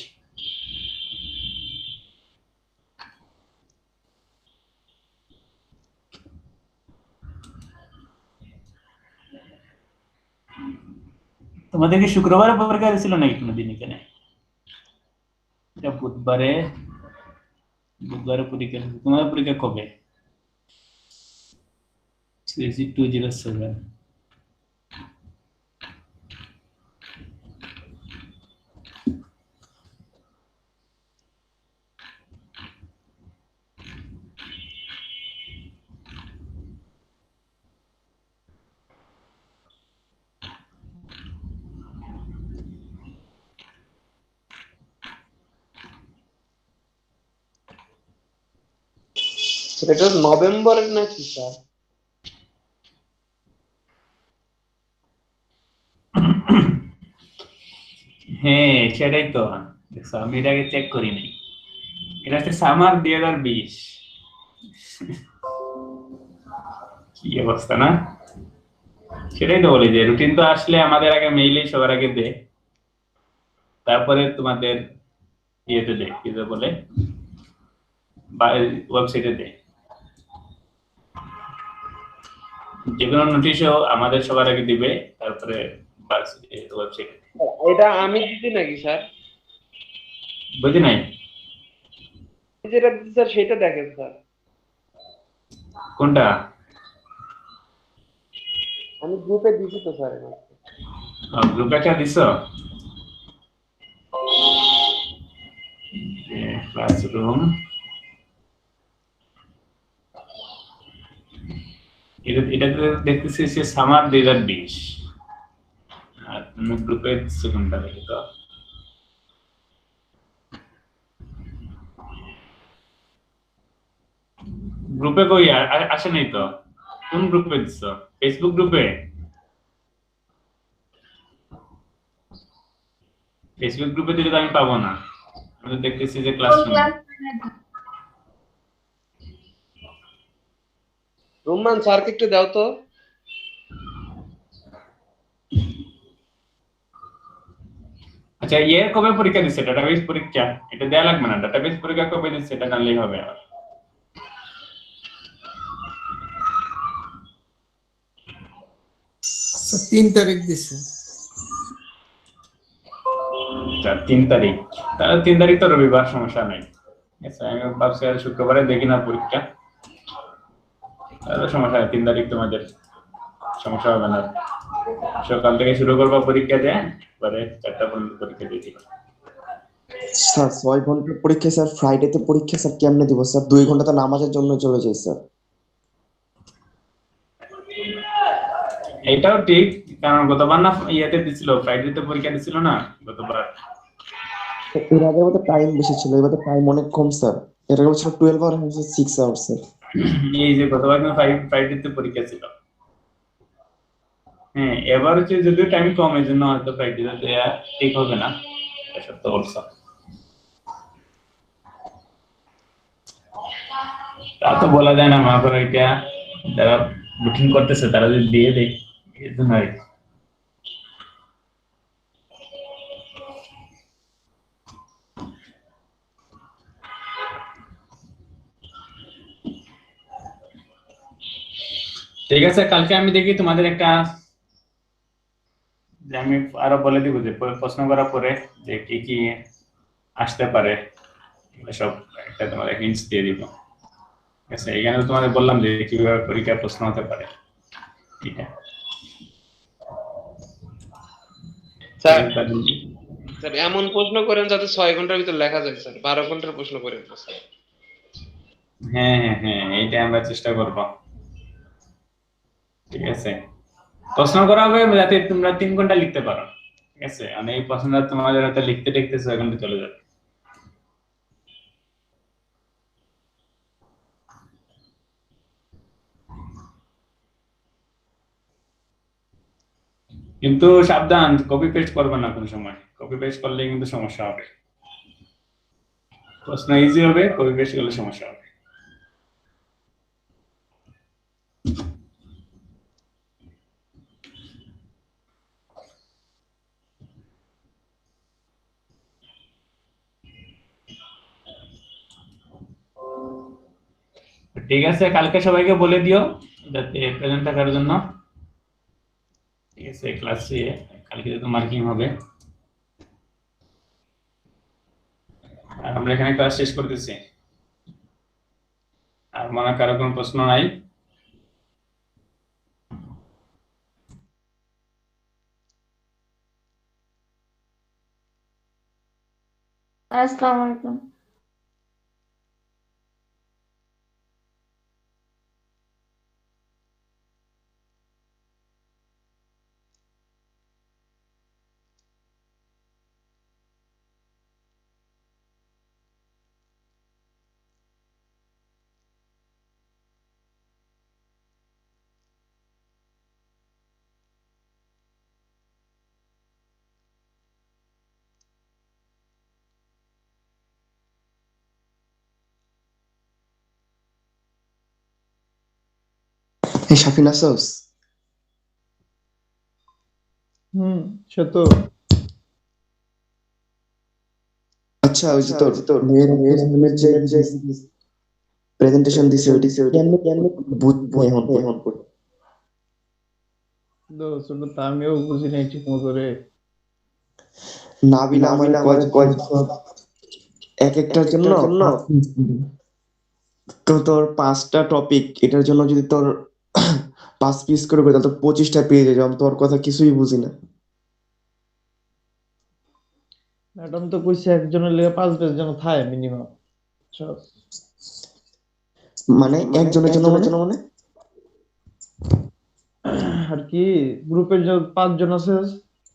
Speaker 1: তোমাদের কি শুক্রবারে পরীক্ষা ছিল নাকি কোনোদিন এখানে? এটা বুধবারে পরীক্ষা, তোমাদের পরীক্ষা কবে? 207।
Speaker 6: এটা নভেম্বরের নাকি স্যার?
Speaker 1: হ্যাঁ সেটাই তো, দেখছো আমি এটাকে চেক করি নাই, এটা হচ্ছে সামার 2020। কি অবস্থা না, সেটাই তো বলি যে রুটিন তো আসলে আমাদের আগে মেইলেই সবার আগে দে, তারপরে তোমাদের ইয়েতে দে, কি বলে ওয়েবসাইটে দে, যেকোনো নোটিশও আমাদের সবার আগে দিবে, তারপরে ওয়েবসাইটে।
Speaker 6: এটা আমি দিছি নাকি স্যার?
Speaker 1: বুঝি নাই
Speaker 6: যেটা দিছি স্যার সেটা দেখেন স্যার।
Speaker 1: কোনটা?
Speaker 6: আমি গ্রুপে দিছি তো স্যার।
Speaker 1: গ্রুপে একটা দিছো? ক্লাসরুম, এটা দেখতেছি সে সামার 2020, আর তুমি গ্রুপে দিচ্ছো কোনটা দেখি তো। গ্রুপে কই আসে নাই তো, কোন গ্রুপে দিছো? ফেসবুক গ্রুপে? ফেসবুক গ্রুপে দিলে তো আমি পাবো না, আমি তো দেখতেছি যে ক্লাসরুম।
Speaker 6: রুম্মান স্যারকে একটু দাও তো।
Speaker 1: আচ্ছা, কবে পরীক্ষা দিচ্ছে? ডাটাবেস পরীক্ষা এটা দেয়া লাগবে না, ডাটাবেস পরীক্ষা কবে দিচ্ছে এটা জানলেই হবে। আর
Speaker 2: 3 তারিখ দিছে।
Speaker 1: 3 তারিখ, তাহলে 3 তারিখ তো রবিবার, সমস্যা নাই। আচ্ছা, আমি ভাবছি আর শুক্রবারে দেখি না পরীক্ষা, তাহলে সমস্যা নেই, 3 তারিখ তোমাদের সমস্যা হবে না। সকাল থেকে শুরু করবা পরীক্ষা দেয়, পরে 4টা পর্যন্ত পরীক্ষা দিয়ে দিবা।
Speaker 7: স্যার 6 ঘন্টার পরীক্ষা স্যার, ফ্রাইডেতে পরীক্ষা স্যার, কেমনে দিব স্যার? 2 ঘন্টা তো নামাজের জন্য চলে যায় স্যার।
Speaker 1: এটাও ঠিক, কারণ গতবার না ইয়েতে দিছিল, ফ্রাইডেতে পরীক্ষা দিছিল না গতবার।
Speaker 7: এর আগের মতো টাইম বেশি ছিল, এবার টাইম অনেক কম স্যার। এর আগে ছিল 12 আওয়ার, 6 আওয়ার স্যার।
Speaker 1: এই যে গতবার কিন্তু ফ্রাইডেতে পরীক্ষা ছিল। হ্যাঁ, এবার হচ্ছে যদিও টাইম কম, এই জন্য হয়তো ফ্রাইডেতে দেয়া ঠিক হবে না, এসব তো বলছো। তা তো বলা যায় না, মনে করো এটা যারা বুকিং করতেছে তারা যদি দিয়ে দেয়, এই জন্য আর কি। ঠিক আছে, কালকে আমি দেখি তোমাদের একটা, যে আমি আরো বলে দিব যে প্রশ্ন করার পরে যে কি কি আসতে পারে, সব একটা তোমাদের হিন্টস দিয়ে দিব। ঠিক আছে, এখানে তো তোমাদের বললাম যে কিভাবে পরীক্ষায় প্রশ্ন হতে পারে। ঠিক আছে
Speaker 6: স্যার, স্যার এমন প্রশ্ন করেন যাতে 6 ঘন্টার ভিতর লেখা যায় স্যার, 12 ঘন্টার প্রশ্ন করেন না স্যার।
Speaker 1: হ্যাঁ হ্যাঁ হ্যাঁ, এইটা আমরা চেষ্টা করব। ঠিক আছে, প্রশ্ন করা হবে যাতে তোমরা 3 ঘন্টা লিখতে পারো। ঠিক আছে, মানে এই প্রশ্নটা তোমাদের হাতে লিখতে লিখতে 6 ঘন্টা চলে যাবে। কিন্তু সাবধান, কপি পেস্ট করবে না কোনো সময়, কপি পেস্ট করলে কিন্তু সমস্যা হবে। প্রশ্ন ইজি হবে, কপি পেস্ট করলে সমস্যা হবে। ঠিক আছে, কালকে সবাইকে বলে দিও যাতে প্রেজেন্ট থাকার জন্য। ঠিক আছে, ক্লাসে কালকে তো মার্কিং হবে। আর আমরা এখানে ক্লাস শেষ করতেছি। আর মনে কারো কোনো প্রশ্ন নাই?
Speaker 3: আসসালামু আলাইকুম।
Speaker 7: হ্যাঁ, শাফিন আসোস?
Speaker 4: সে তো
Speaker 7: আচ্ছা, ওই যে তোর মেয়ের যে প্রেজেন্টেশন দিছে, ওইটি কেমনে কেমনে বুঝবো এখন করে?
Speaker 4: ছোট, আমিও বুঝি নাই ঠিক মতো রে।
Speaker 7: নাবিলা আমার কয় এক একটার জন্য তো তোর 5টা টপিক, এটার জন্য যদি তোর 5 পিস করে তাহলে তো 25টা পেয়ে যাবে। আমি তোর কথা কিছুই বুঝি না।
Speaker 4: ম্যাডাম তো কইছে একজনের লেগে 5 পেজ যেন থাকে মিনিমাম।
Speaker 7: মানে একজনের জন্য মানে
Speaker 4: আর কি গ্রুপের যে 5 জন আছে,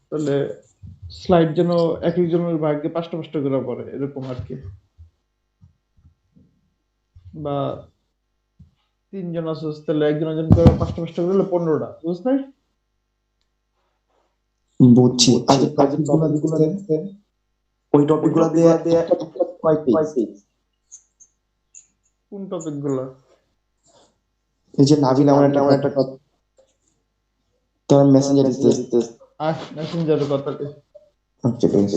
Speaker 4: তাহলে স্লাইড যেন এক একজনের ভাগ্যে 5টা 5টা করে পড়ে, এরকম আর কি। বা 3 জন আছে, তাহলে একজন একজন করে 5টা 5টা করে হলে 15টা, বুঝছ নাই?
Speaker 7: বুঝছি। আজ টপিকগুলো দিচ্ছে, ওই টপিকগুলো দিয়ে কয় পেজ?
Speaker 4: কোন টপিক গুলা?
Speaker 7: এই যে নাবিল আমার একটা তোর মেসেঞ্জার দিতে।
Speaker 4: মেসেঞ্জারের কথা
Speaker 7: আচ্ছা, ঠিক আছে।